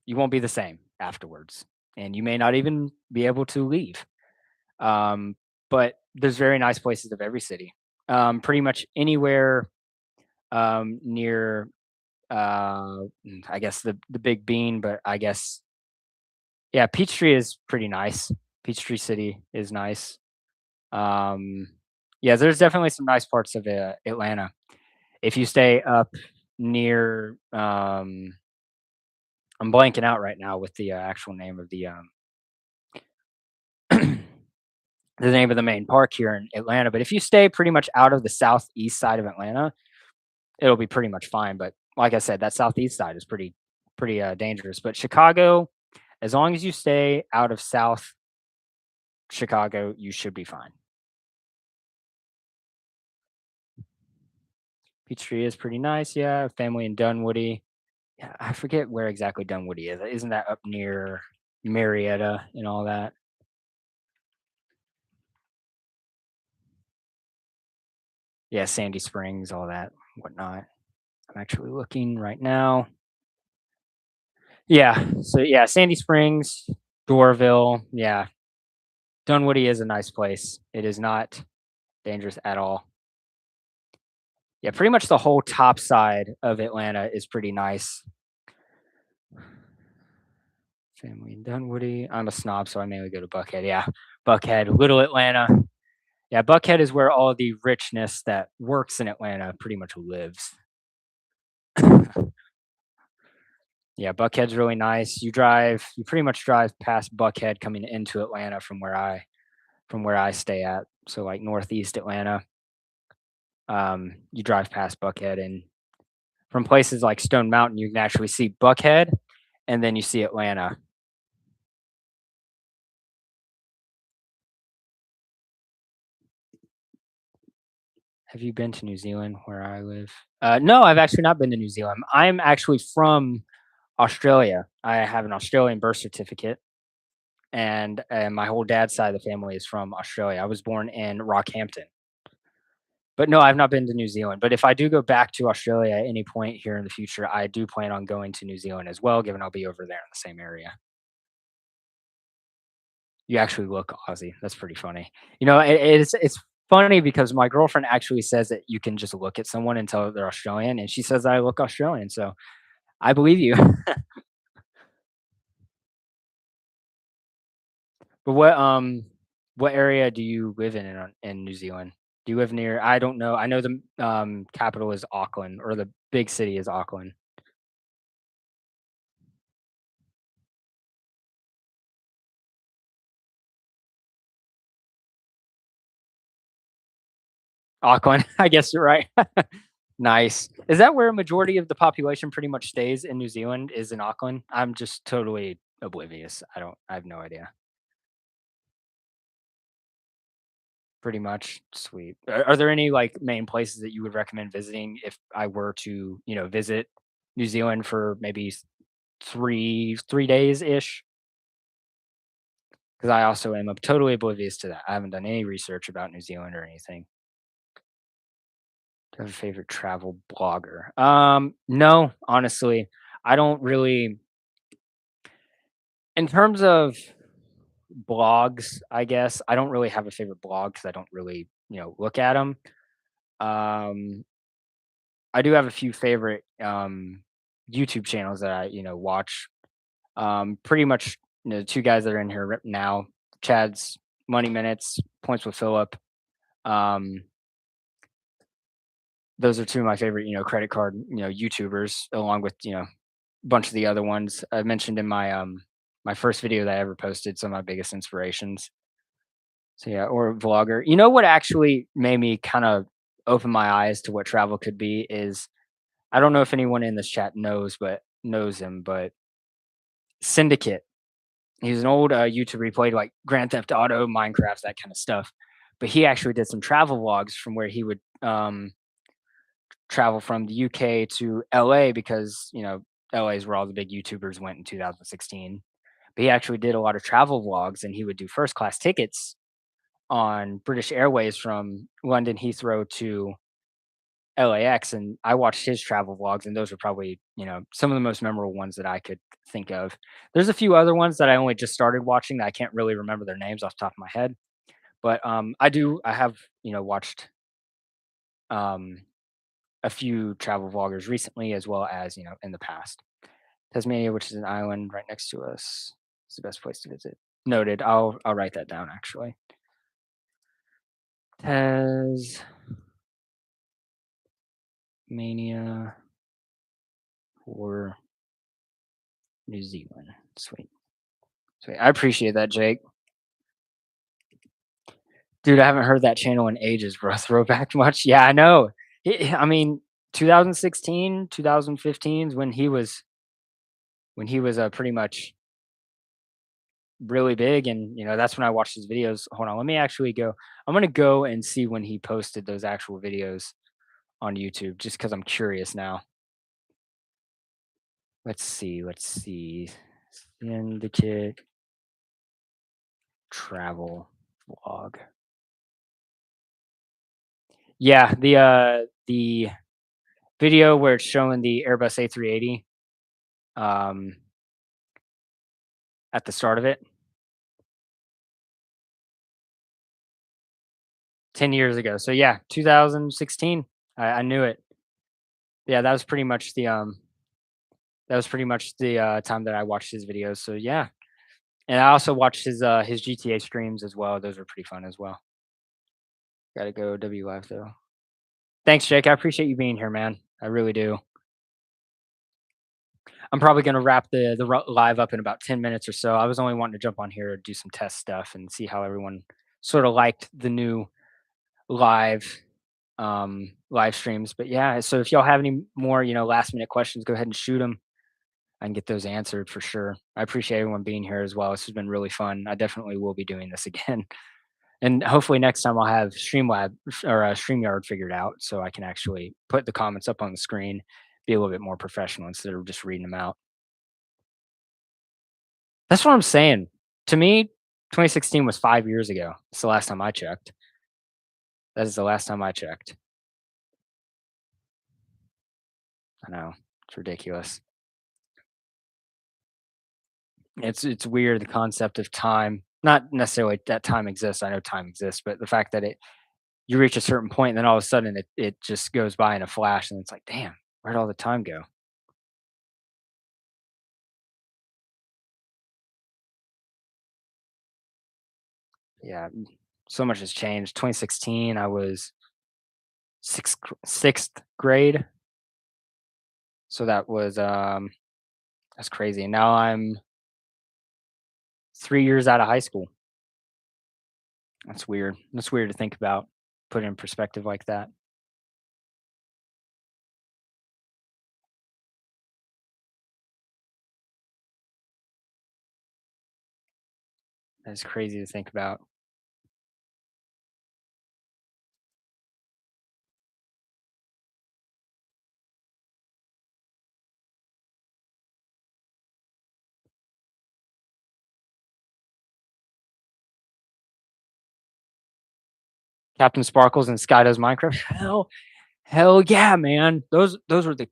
A: you won't be the same afterwards, and you may not even be able to leave. Um, but there's very nice places of every city. Pretty much anywhere near I guess the Big Bean, but I guess yeah, Peachtree is pretty nice. Peachtree City is nice. Um, yeah, there's definitely some nice parts of Atlanta. If you stay up near, I'm blanking out right now with the actual name of the name of the main park here in Atlanta. But if you stay pretty much out of the southeast side of Atlanta, it'll be pretty much fine. But like I said, that southeast side is pretty dangerous. But Chicago, as long as you stay out of South Chicago, you should be fine. Peachtree is pretty nice, yeah. Family in Dunwoody. Yeah, I forget where exactly Dunwoody is. Isn't that up near Marietta and all that? Yeah, Sandy Springs, all that, whatnot. I'm actually looking right now. Yeah, so yeah, Sandy Springs, Dorville, yeah. Dunwoody is a nice place. It is not dangerous at all. Yeah, pretty much the whole top side of Atlanta is pretty nice. Family in Dunwoody. I'm a snob, so I mainly go to Buckhead. Yeah, Buckhead, Little Atlanta. Yeah, Buckhead is where all the richness that works in Atlanta pretty much lives. Yeah, Buckhead's really nice. You pretty much drive past Buckhead coming into Atlanta from where I stay at. So like northeast Atlanta, you drive past Buckhead, and from places like Stone Mountain, you can actually see Buckhead, and then you see Atlanta. Have you been to New Zealand where I live? No, I've actually not been to New Zealand. I'm actually from Australia. I have an Australian birth certificate, and my whole dad's side of the family is from Australia. I was born in Rockhampton. But no, I've not been to New Zealand. But if I do go back to Australia at any point here in the future, I do plan on going to New Zealand as well, given I'll be over there in the same area. You actually look Aussie. That's pretty funny. It's funny because my girlfriend actually says that you can just look at someone and tell they're Australian, and she says I look Australian. So I believe you. But what area do you live in New Zealand? Do you live near? I don't know. I know the capital is Auckland, or the big city is Auckland. Auckland. I guess you're right. Nice. Is that where a majority of the population pretty much stays in New Zealand, is in Auckland? I'm just totally oblivious. I have no idea. Pretty much. Sweet. Are there any, like, main places that you would recommend visiting if I were to, visit New Zealand for maybe 3 days-ish? Because I also am totally oblivious to that. I haven't done any research about New Zealand or anything. Do you have a favorite travel blogger? No, honestly. I don't really, in terms of blogs, I guess, I don't really have a favorite blog because I don't really, look at them. Um, I do have a few favorite, YouTube channels that I, watch. Pretty much, the 2 guys that are in here now, Chad's Money Minutes, Points with Philip. Um, those are 2 of my favorite, credit card, YouTubers, along with, a bunch of the other ones I mentioned in my first video that I ever posted, some of my biggest inspirations. So yeah, or a vlogger. You know what actually made me kind of open my eyes to what travel could be is, I don't know if anyone in this chat knows him, but Syndicate. He's an old YouTuber. He played like Grand Theft Auto, Minecraft, that kind of stuff. But he actually did some travel vlogs from where he would travel from the UK to LA, because LA is where all the big YouTubers went in 2016. But he actually did a lot of travel vlogs, and he would do first class tickets on British Airways from London Heathrow to LAX, and I watched his travel vlogs, and those are probably, some of the most memorable ones that I could think of. There's a few other ones that I only just started watching that I can't really remember their names off the top of my head, but I have, watched um a few travel vloggers recently, as well as, in the past. Tasmania, which is an island right next to us, is the best place to visit. Noted. I'll write that down actually. Tasmania or New Zealand. Sweet. Sweet. I appreciate that, Jake. Dude, I haven't heard that channel in ages, bro. Throwback much? Yeah, I know. I mean, 2016, 2015 is when he was pretty much really big, and that's when I watched his videos. Hold on, let me actually go. I'm gonna go and see when he posted those actual videos on YouTube, just because I'm curious now. Let's see. Let's see. Syndicate travel vlog. Yeah, the video where it's showing the Airbus A380 um at the start of it, 10 years ago. So yeah, 2016. I knew it. Yeah, that was pretty much the time that I watched his videos. So yeah. And I also watched his GTA streams as well. Those were pretty fun as well. Gotta go W Live though. Thanks, Jake. I appreciate you being here, man. I really do. I'm probably gonna wrap the live up in about 10 minutes or so. I was only wanting to jump on here to do some test stuff and see how everyone sort of liked the new live live streams. But yeah, so if y'all have any more, last minute questions, go ahead and shoot them. I can get those answered for sure. I appreciate everyone being here as well. This has been really fun. I definitely will be doing this again. And hopefully next time I'll have Streamlab or StreamYard figured out so I can actually put the comments up on the screen, be a little bit more professional instead of just reading them out. That's what I'm saying. To me, 2016 was 5 years ago. It's the last time I checked. That is the last time I checked. I know. It's ridiculous. It's weird the concept of time. Not necessarily that time exists. I know time exists, but the fact that you reach a certain point and then all of a sudden it just goes by in a flash and it's like, damn, where'd all the time go? Yeah, so much has changed. 2016, I was sixth grade, so that's crazy. Now I'm 3 years out of high school. That's weird. That's weird to think about. Put it in perspective like that. That's crazy to think about. Captain Sparkles and Sky Does Minecraft. Hell yeah, man. Those were the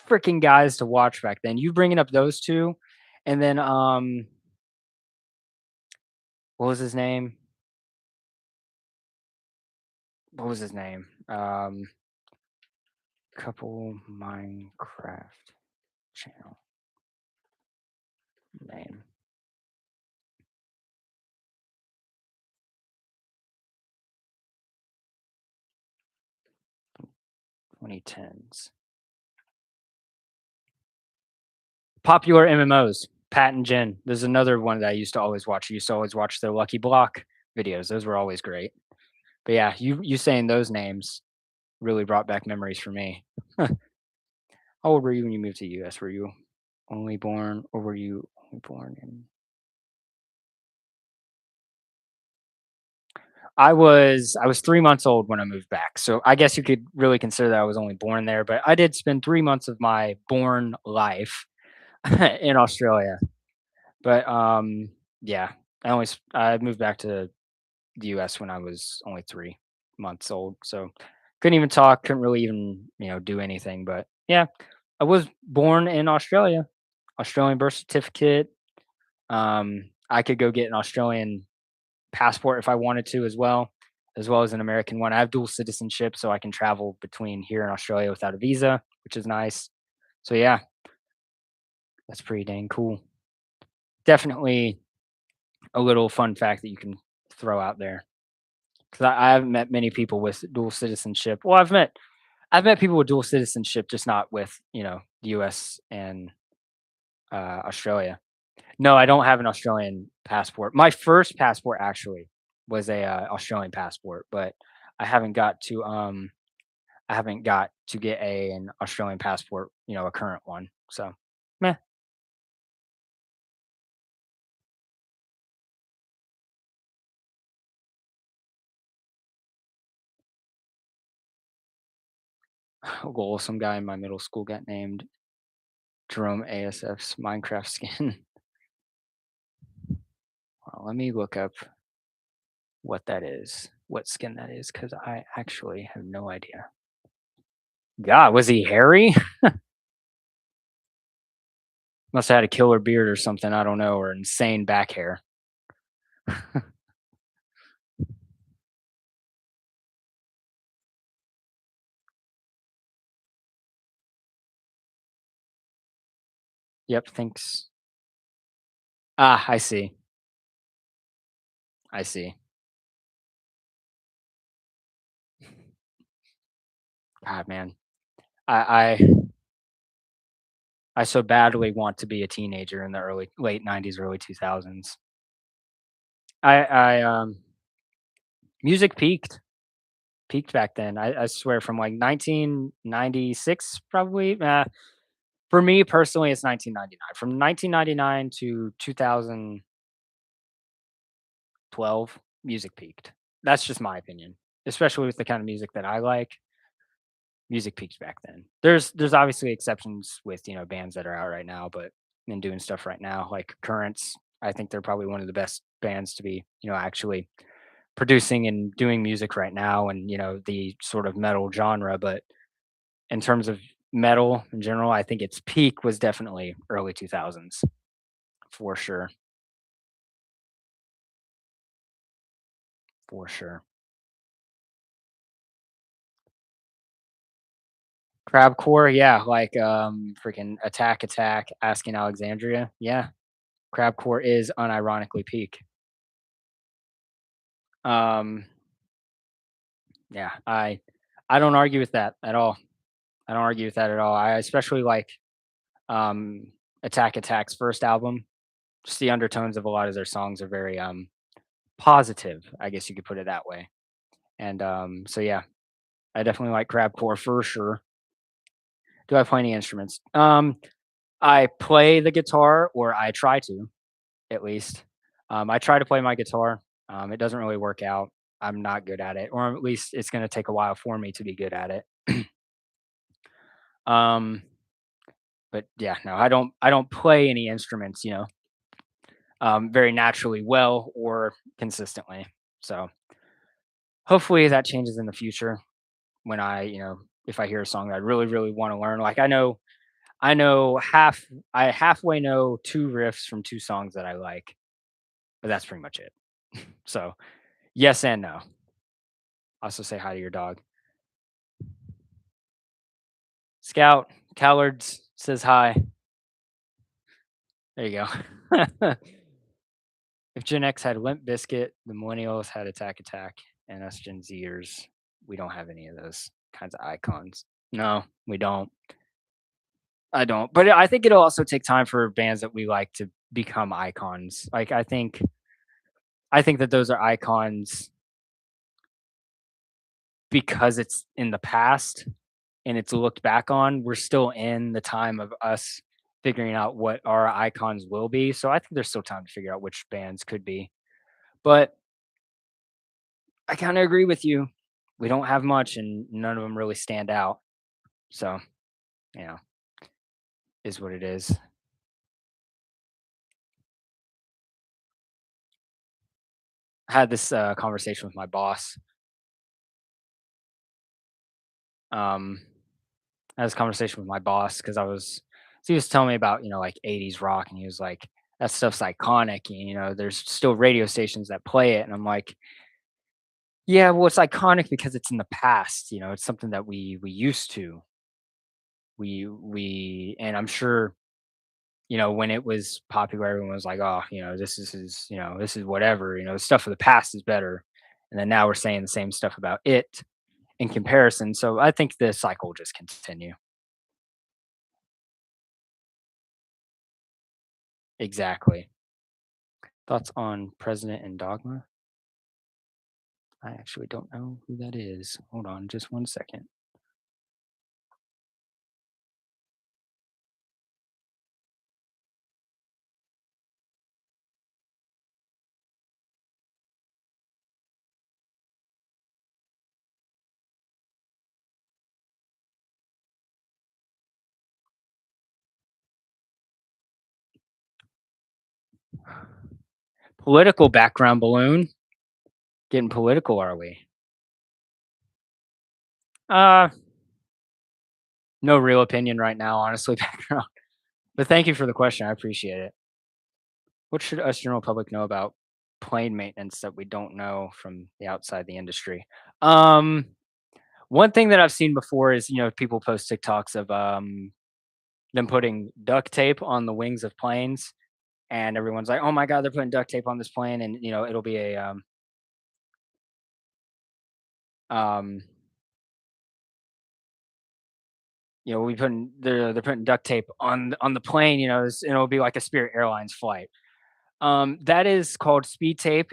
A: freaking guys to watch back then. You bringing up those two, and then what was his name? What was his name? Couple Minecraft channel name. 2010s. Popular MMOs. Pat and Jen. There's another one that I used to always watch. I used to always watch their Lucky Block videos. Those were always great. But yeah, you saying those names really brought back memories for me. How old were you when you moved to the US? Were you only born or were you only born in I was 3 months old when I moved back, so I guess you could really consider that I was only born there, but I did spend 3 months of my born life in Australia. But, yeah, I moved back to the US when I was only 3 months old, so couldn't even talk, couldn't really even, do anything, but yeah, I was born in Australia, Australian birth certificate, I could go get an Australian passport if I wanted to as well as an American one. I have dual citizenship, so I can travel between here and Australia without a visa, which is nice. So yeah, that's pretty dang cool. Definitely a little fun fact that you can throw out there because I haven't met many people with dual citizenship. Well, I've met people with dual citizenship, just not with the U.S. and Australia. No, I don't have an Australian passport. My first passport actually was a Australian passport, but I haven't got to I haven't got to get an Australian passport, a current one. So, meh. Lol, some guy in my middle school got named Jerome ASF's Minecraft skin. Well, let me look up what that is, what skin that is, because I actually have no idea. God, was he hairy? Must have had a killer beard or something. I don't know, or insane back hair. Yep, thanks. Ah, I see. I see. God, man. I I so badly want to be a teenager in the early late '90s, early 2000s. I music peaked back then. I swear from, like, 1996 probably, for me personally, it's 1999. From 1999 to 2012, music peaked. That's just my opinion, especially with the kind of music that I like. Music peaked back then. There's obviously exceptions with, bands that are out right now, but and doing stuff right now, like Currents, I think they're probably one of the best bands to be, actually producing and doing music right now and, the sort of metal genre, but in terms of metal in general, I think its peak was definitely early 2000s for sure, for sure. Crabcore, yeah, like, freaking Attack Attack, Asking Alexandria, yeah. Crabcore is unironically peak. Um, yeah, I don't argue with that at all. I don't argue with that at all. I especially like, Attack Attack's first album. Just the undertones of a lot of their songs are very, positive, I guess you could put it that way. And, so yeah, I definitely like Crabcore for sure. Do I play any instruments? I play the guitar, or I try to, at least. I try to play my guitar. It doesn't really work out. I'm not good at it, or at least it's gonna take a while for me to be good at it. Um, but yeah, no, I don't play any instruments, very naturally well or consistently. So hopefully that changes in the future when if I hear a song that I really, really want to learn. Like I halfway know two riffs from two songs that I like, but that's pretty much it. So yes and no. Also say hi to your dog. Scout, Callards says hi. There you go. If Gen X had Limp Biscuit, the millennials had Attack Attack, and us Gen Zers, we don't have any of those kinds of icons. No, we don't. I don't. But I think it'll also take time for bands that we like to become icons. Like I think that those are icons because it's in the past and it's looked back on. We're still in the time of us figuring out what our icons will be. So I think there's still time to figure out which bands could be. But I kind of agree with you. We don't have much and none of them really stand out. So, you know, is what it is. I had this conversation with my boss. Um, I had this conversation with my boss because he was telling me about, like 80s rock, and he was like, that stuff's iconic. And, there's still radio stations that play it. And I'm like, yeah, well, it's iconic because it's in the past. It's something that we used to. And I'm sure, when it was popular, everyone was like, oh, this is whatever, the stuff of the past is better. And then now we're saying the same stuff about it in comparison. So I think the cycle will just continue. Exactly. Thoughts on President and Dogma? I actually don't know who that is. Hold on just one second. Political background balloon. Getting political, are we? Uh, no real opinion right now, honestly, background. But thank you for the question. I appreciate it. What should us general public know about plane maintenance that we don't know from the outside the industry? Um, One thing that I've seen before is, people post TikToks of them putting duct tape on the wings of planes, and everyone's like, "Oh my god, they're putting duct tape on this plane," and it'll be a um we putting they're putting duct tape on the plane, and it'll be like a Spirit Airlines flight. That is called speed tape.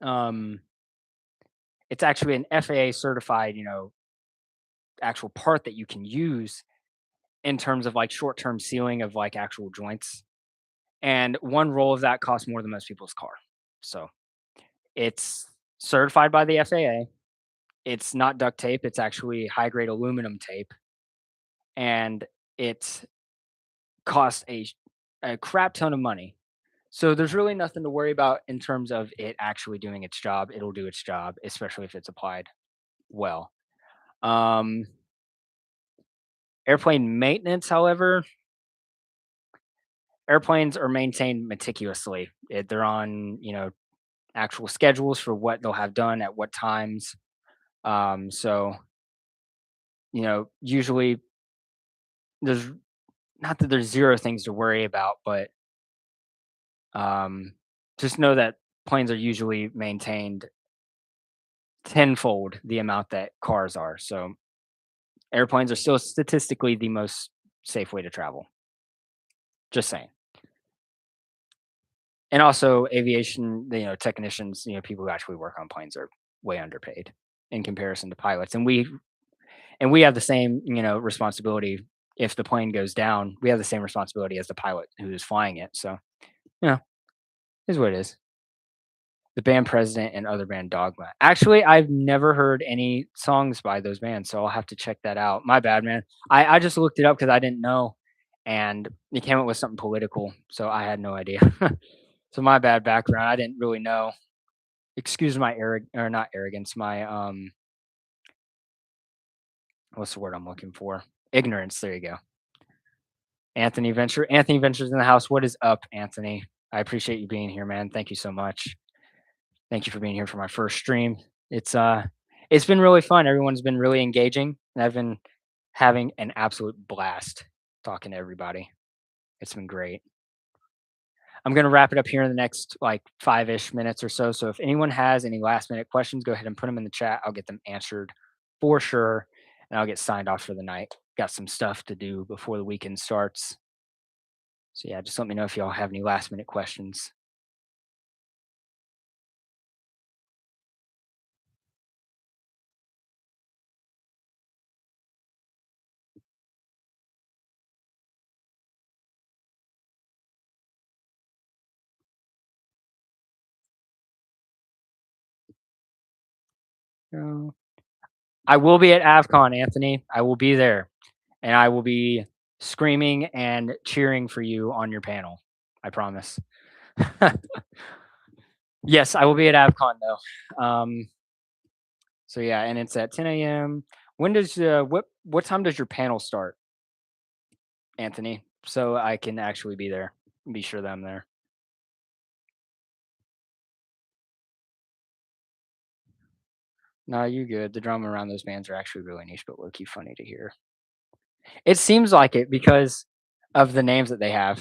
A: Um, it's actually an FAA certified, actual part that you can use in terms of like short-term sealing of like actual joints. And one roll of that costs more than most people's car. So it's certified by the FAA. It's not duct tape. It's actually high grade aluminum tape, and it costs a crap ton of money. So there's really nothing to worry about in terms of it actually doing its job. It'll do its job, especially if it's applied well. Um, Airplane maintenance, however, airplanes are maintained meticulously. They're on, actual schedules for what they'll have done at what times. So, usually there's not that there's zero things to worry about, but um, just know that planes are usually maintained tenfold the amount that cars are. So airplanes are still statistically the most safe way to travel. Just saying. And also aviation, technicians, people who actually work on planes are way underpaid in comparison to pilots. And we have the same, responsibility. If the plane goes down, we have the same responsibility as the pilot who is flying it. So, you know, is what it is. The band President and other band Dogma. Actually, I've never heard any songs by those bands, so I'll have to check that out. My bad, man. I just looked it up because I didn't know, and it came up with something political, so I had no idea. So my bad background. I didn't really know. Excuse my or not arrogance. My what's the word I'm looking for? Ignorance. There you go. Anthony Venture. Anthony Ventures in the house. What is up, Anthony? I appreciate you being here, man. Thank you so much. Thank you for being here for my first stream. It's uh it's been really fun. Everyone's been really engaging, and I've been having an absolute blast talking to everybody. It's been great. I'm gonna wrap it up here in the next like 5-ish minutes or so. So if anyone has any last minute questions, go ahead and put them in the chat. I'll get them answered for sure, and I'll get signed off for the night. Got some stuff to do before the weekend starts. So yeah, just let me know if y'all have any last minute questions. Uh, I will be at AvCon, Anthony. I will be there, and I will be screaming and cheering for you on your panel. I promise. Yes, I will be at AvCon though. So yeah, and it's at 10 a.m. When does what time does your panel start, Anthony? So I can actually be there. Be sure that I'm there. No, you good. The drama around those bands are actually really niche, but low key funny to hear. It seems like it because of the names that they have.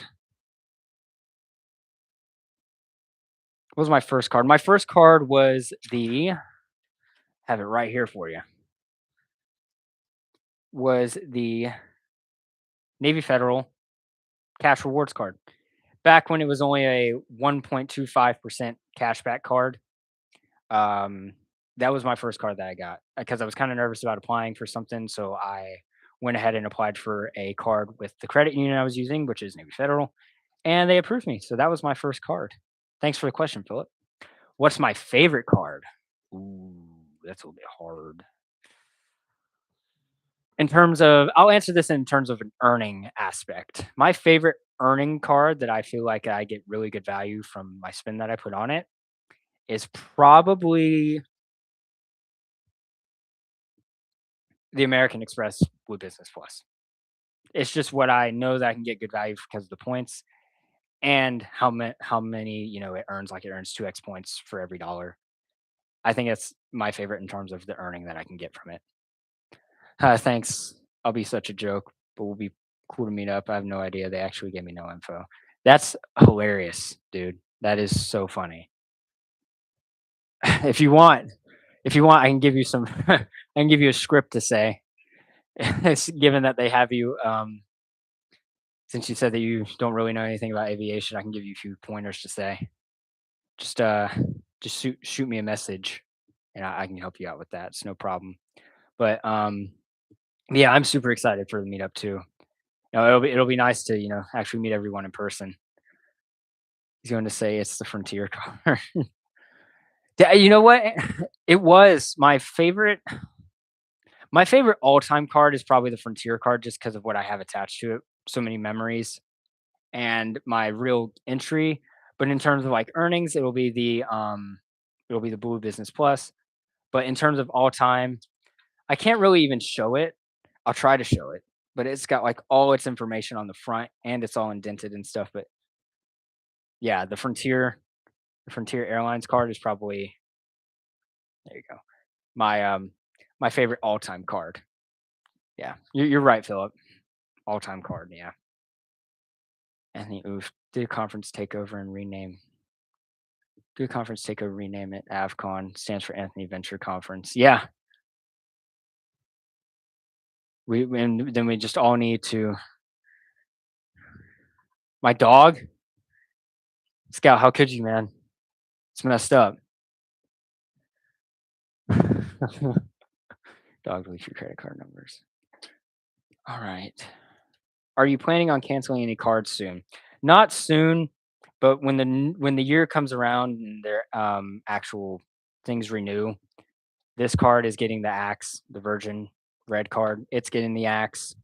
A: What was my first card? My first card was the have it right here for you. Was the Navy Federal cash rewards card. Back when it was only a 1.25% cashback card. Um, that was my first card that I got because I was kind of nervous about applying for something. So I went ahead and applied for a card with the credit union I was using, which is Navy Federal, and they approved me. So that was my first card. Thanks for the question, Philip. What's my favorite card? Ooh, that's a little bit hard. In terms of, I'll answer this in terms of an earning aspect. My favorite earning card that I feel like I get really good value from my spin that I put on it is probably the American Express Blue Business Plus. It's just what I know that I can get good value because of the points and how many it earns. Like it earns 2x points for every dollar. I think it's my favorite in terms of the earning that I can get from it. Thanks. I'll be such a joke, but we'll be cool to meet up. I have no idea. They actually gave me no info. That's hilarious, dude. That is so funny. if you want, I can give you some. I can give you a script to say. Given that they have you, since you said that you don't really know anything about aviation, I can give you a few pointers to say. Just, uh, just shoot me a message, and I can help you out with that. It's no problem. But, yeah, I'm super excited for the meetup too. It'll be nice to, actually meet everyone in person. He's going to say it's the Frontier car. Yeah, you know what? It was my favorite all-time card is probably the Frontier card just because of what I have attached to it. So many memories and my real entry. But in terms of like earnings, it'll be the Blue Business Plus. But in terms of all time, I can't really even show it. I'll try to show it, but it's got like all its information on the front and it's all indented and stuff. But yeah, the Frontier Airlines card is probably there you go. My favorite all-time card. Yeah. You're right, Philip. All-time card, yeah. Anthony Oof. Did a conference takeover and rename. Do a conference takeover, rename it AvCon. Stands for Anthony Venture Conference. Yeah. And then we just all need to my dog? Scout, how could you, man? It's messed up. Dog, delete your credit card numbers. All right. Are you planning on canceling any cards soon? Not soon, but when the year comes around and their actual things renew, this card is getting the axe, the Virgin red card. It's getting the axe.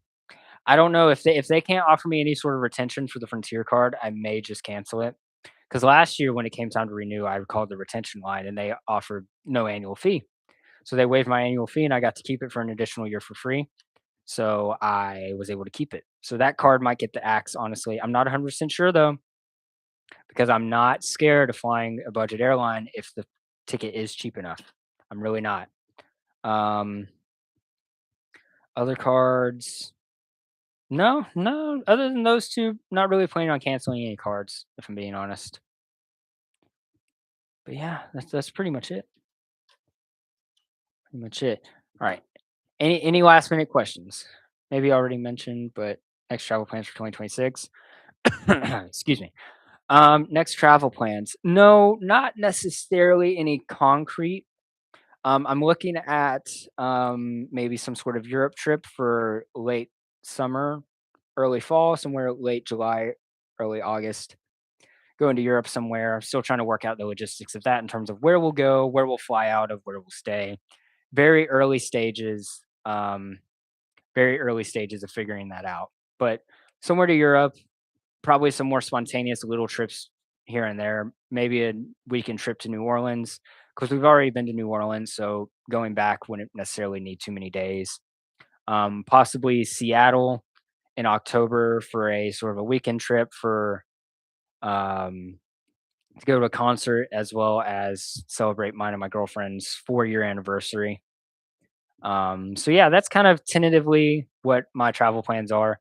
A: I don't know if they can't offer me any sort of retention for the Frontier card, I may just cancel it. Because last year when it came time to renew, I called the retention line and they offered no annual fee. So they waived my annual fee and I got to keep it for an additional year for free. So I was able to keep it. So that card might get the axe, honestly. I'm not 100% sure though, because I'm not scared of flying a budget airline if the ticket is cheap enough. I'm really not. Um, other cards, no, no. Other than those two, not really planning on canceling any cards, if I'm being honest. But yeah, that's pretty much it. Pretty much it. All right. Any last minute questions? Maybe already mentioned, but next travel plans for 2026. Excuse me. Next travel plans. No, not necessarily any concrete. I'm looking at maybe some sort of Europe trip for late summer, early fall, somewhere late July, early August. Going to Europe somewhere. Still trying to work out the logistics of that in terms of where we'll go, where we'll fly out of, where we'll stay. Very early stages. Very early stages of figuring that out. But somewhere to Europe, probably some more spontaneous little trips here and there. Maybe a weekend trip to New Orleans because we've already been to New Orleans, so going back wouldn't necessarily need too many days. Possibly Seattle in October for a sort of a weekend trip for um, to go to a concert as well as celebrate mine and my girlfriend's 4-year anniversary. So yeah, that's kind of tentatively what my travel plans are.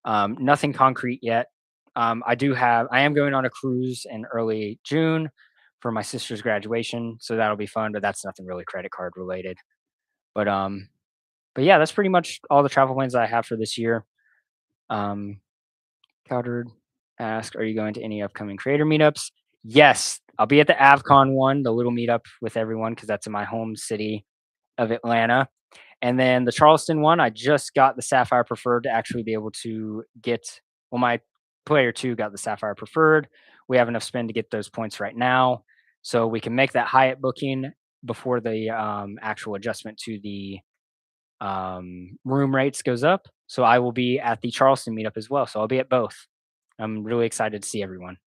A: Nothing concrete yet. I am going on a cruise in early June for my sister's graduation, so that'll be fun, but that's nothing really credit card related. But but yeah, that's pretty much all the travel plans I have for this year. Um, Cowderd asked, "Are you going to any upcoming creator meetups?" Yes, I'll be at the AvCon one, the little meetup with everyone, because that's in my home city of Atlanta. And then the Charleston one, I just got the Sapphire Preferred to actually be able to get. Well, my player two got the Sapphire Preferred. We have enough spend to get those points right now, so we can make that Hyatt booking before the actual adjustment to the room rates goes up. So I will be at the Charleston meetup as well. So I'll be at both. I'm really excited to see everyone.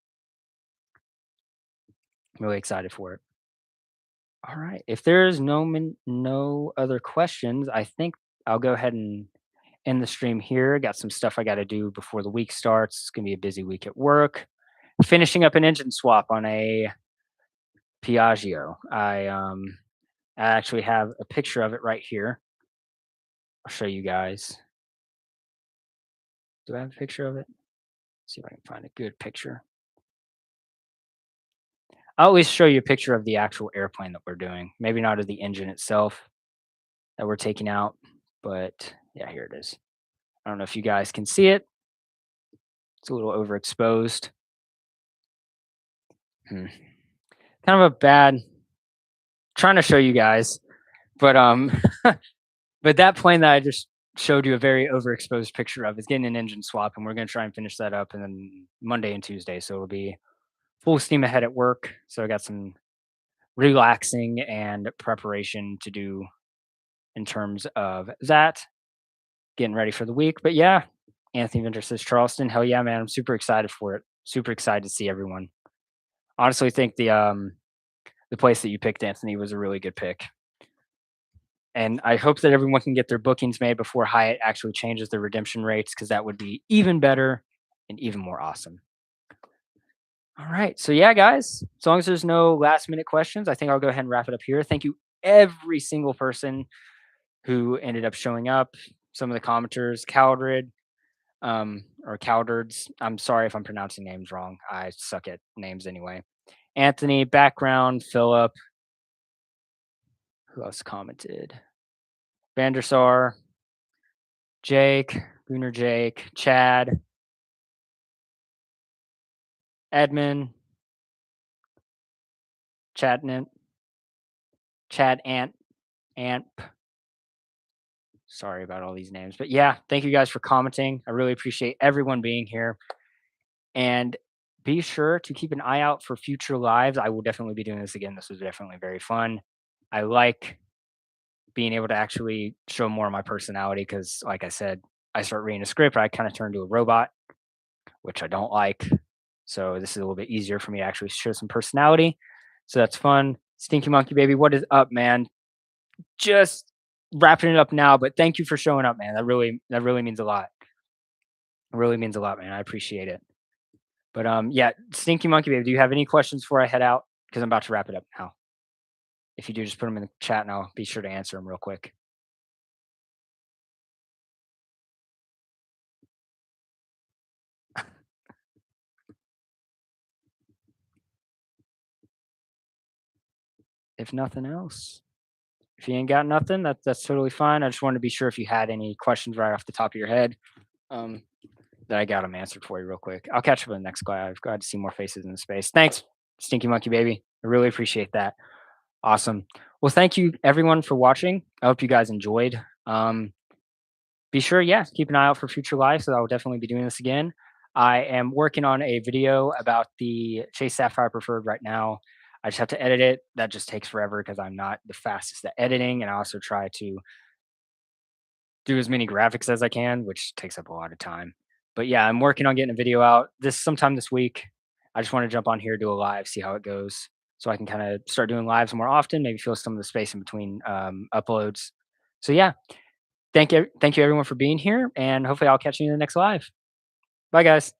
A: I'm really excited for it. All right. If there's no other questions, I think I'll go ahead and end the stream here. Got some stuff I got to do before the week starts. It's gonna be a busy week at work. Finishing up an engine swap on a Piaggio. I actually have a picture of it right here. I'll show you guys. Do I have a picture of it? See if I can find a good picture. I'll at least show you a picture of the actual airplane that we're doing. Maybe not of the engine itself that we're taking out, but Yeah, here it is. I don't know if you guys can see it. It's a little overexposed. Hmm. Kind of a bad trying to show you guys, but but that plane that I just showed you a very overexposed picture of is getting an engine swap, and we're gonna try and finish that up, and then Monday and Tuesday, so it'll be full steam ahead at work. So I got some relaxing and preparation to do in terms of that, getting ready for the week. But yeah, Anthony versus Charleston, hell yeah, man! I'm super excited for it. Super excited to see everyone. Honestly, think the place that you picked, Anthony, was a really good pick. And I hope that everyone can get their bookings made before Hyatt actually changes their redemption rates because that would be even better and even more awesome. All right. So, yeah, guys, as long as there's no last minute questions, I think I'll go ahead and wrap it up here. Thank you, every single person who ended up showing up. Some of the commenters, Caldred, or Caldards. I'm sorry if I'm pronouncing names wrong. I suck at names anyway. Anthony, background, Philip. Who else commented? Vandersar, Jake, Gunnar Jake, Chad, Edmund, Chadnant, Chad Amp. Sorry about all these names. But yeah, thank you guys for commenting. I really appreciate everyone being here. And be sure to keep an eye out for future lives. I will definitely be doing this again. This was definitely very fun. I like being able to actually show more of my personality because, like I said, I start reading a script, I kind of turn to a robot, which I don't like. So this is a little bit easier for me to actually show some personality. So that's fun. Stinky Monkey Baby, what is up, man? Just wrapping it up now, but thank you for showing up, man. That really means a lot. It really means a lot, man. I appreciate it. But yeah, Stinky Monkey Baby, do you have any questions before I head out? Because I'm about to wrap it up now. If you do, just put them in the chat and I'll be sure to answer them real quick. If nothing else. If you ain't got nothing, that's totally fine. I just wanted to be sure if you had any questions right off the top of your head. Um, that I got them answered for you real quick. I'll catch up in the next live. Glad to see more faces in the space. Thanks, Stinky Monkey Baby. I really appreciate that. Awesome. Well, thank you everyone for watching. I hope you guys enjoyed. Be sure, yeah, keep an eye out for future lives. So I will definitely be doing this again. I am working on a video about the Chase Sapphire Preferred right now. I just have to edit it. That just takes forever because I'm not the fastest at editing, and I also try to do as many graphics as I can, which takes up a lot of time. But yeah, I'm working on getting a video out this sometime this week. I just want to jump on here, do a live, see how it goes, so I can kind of start doing lives more often. Maybe fill some of the space in between uploads. So yeah, thank you everyone for being here, and hopefully I'll catch you in the next live. Bye guys.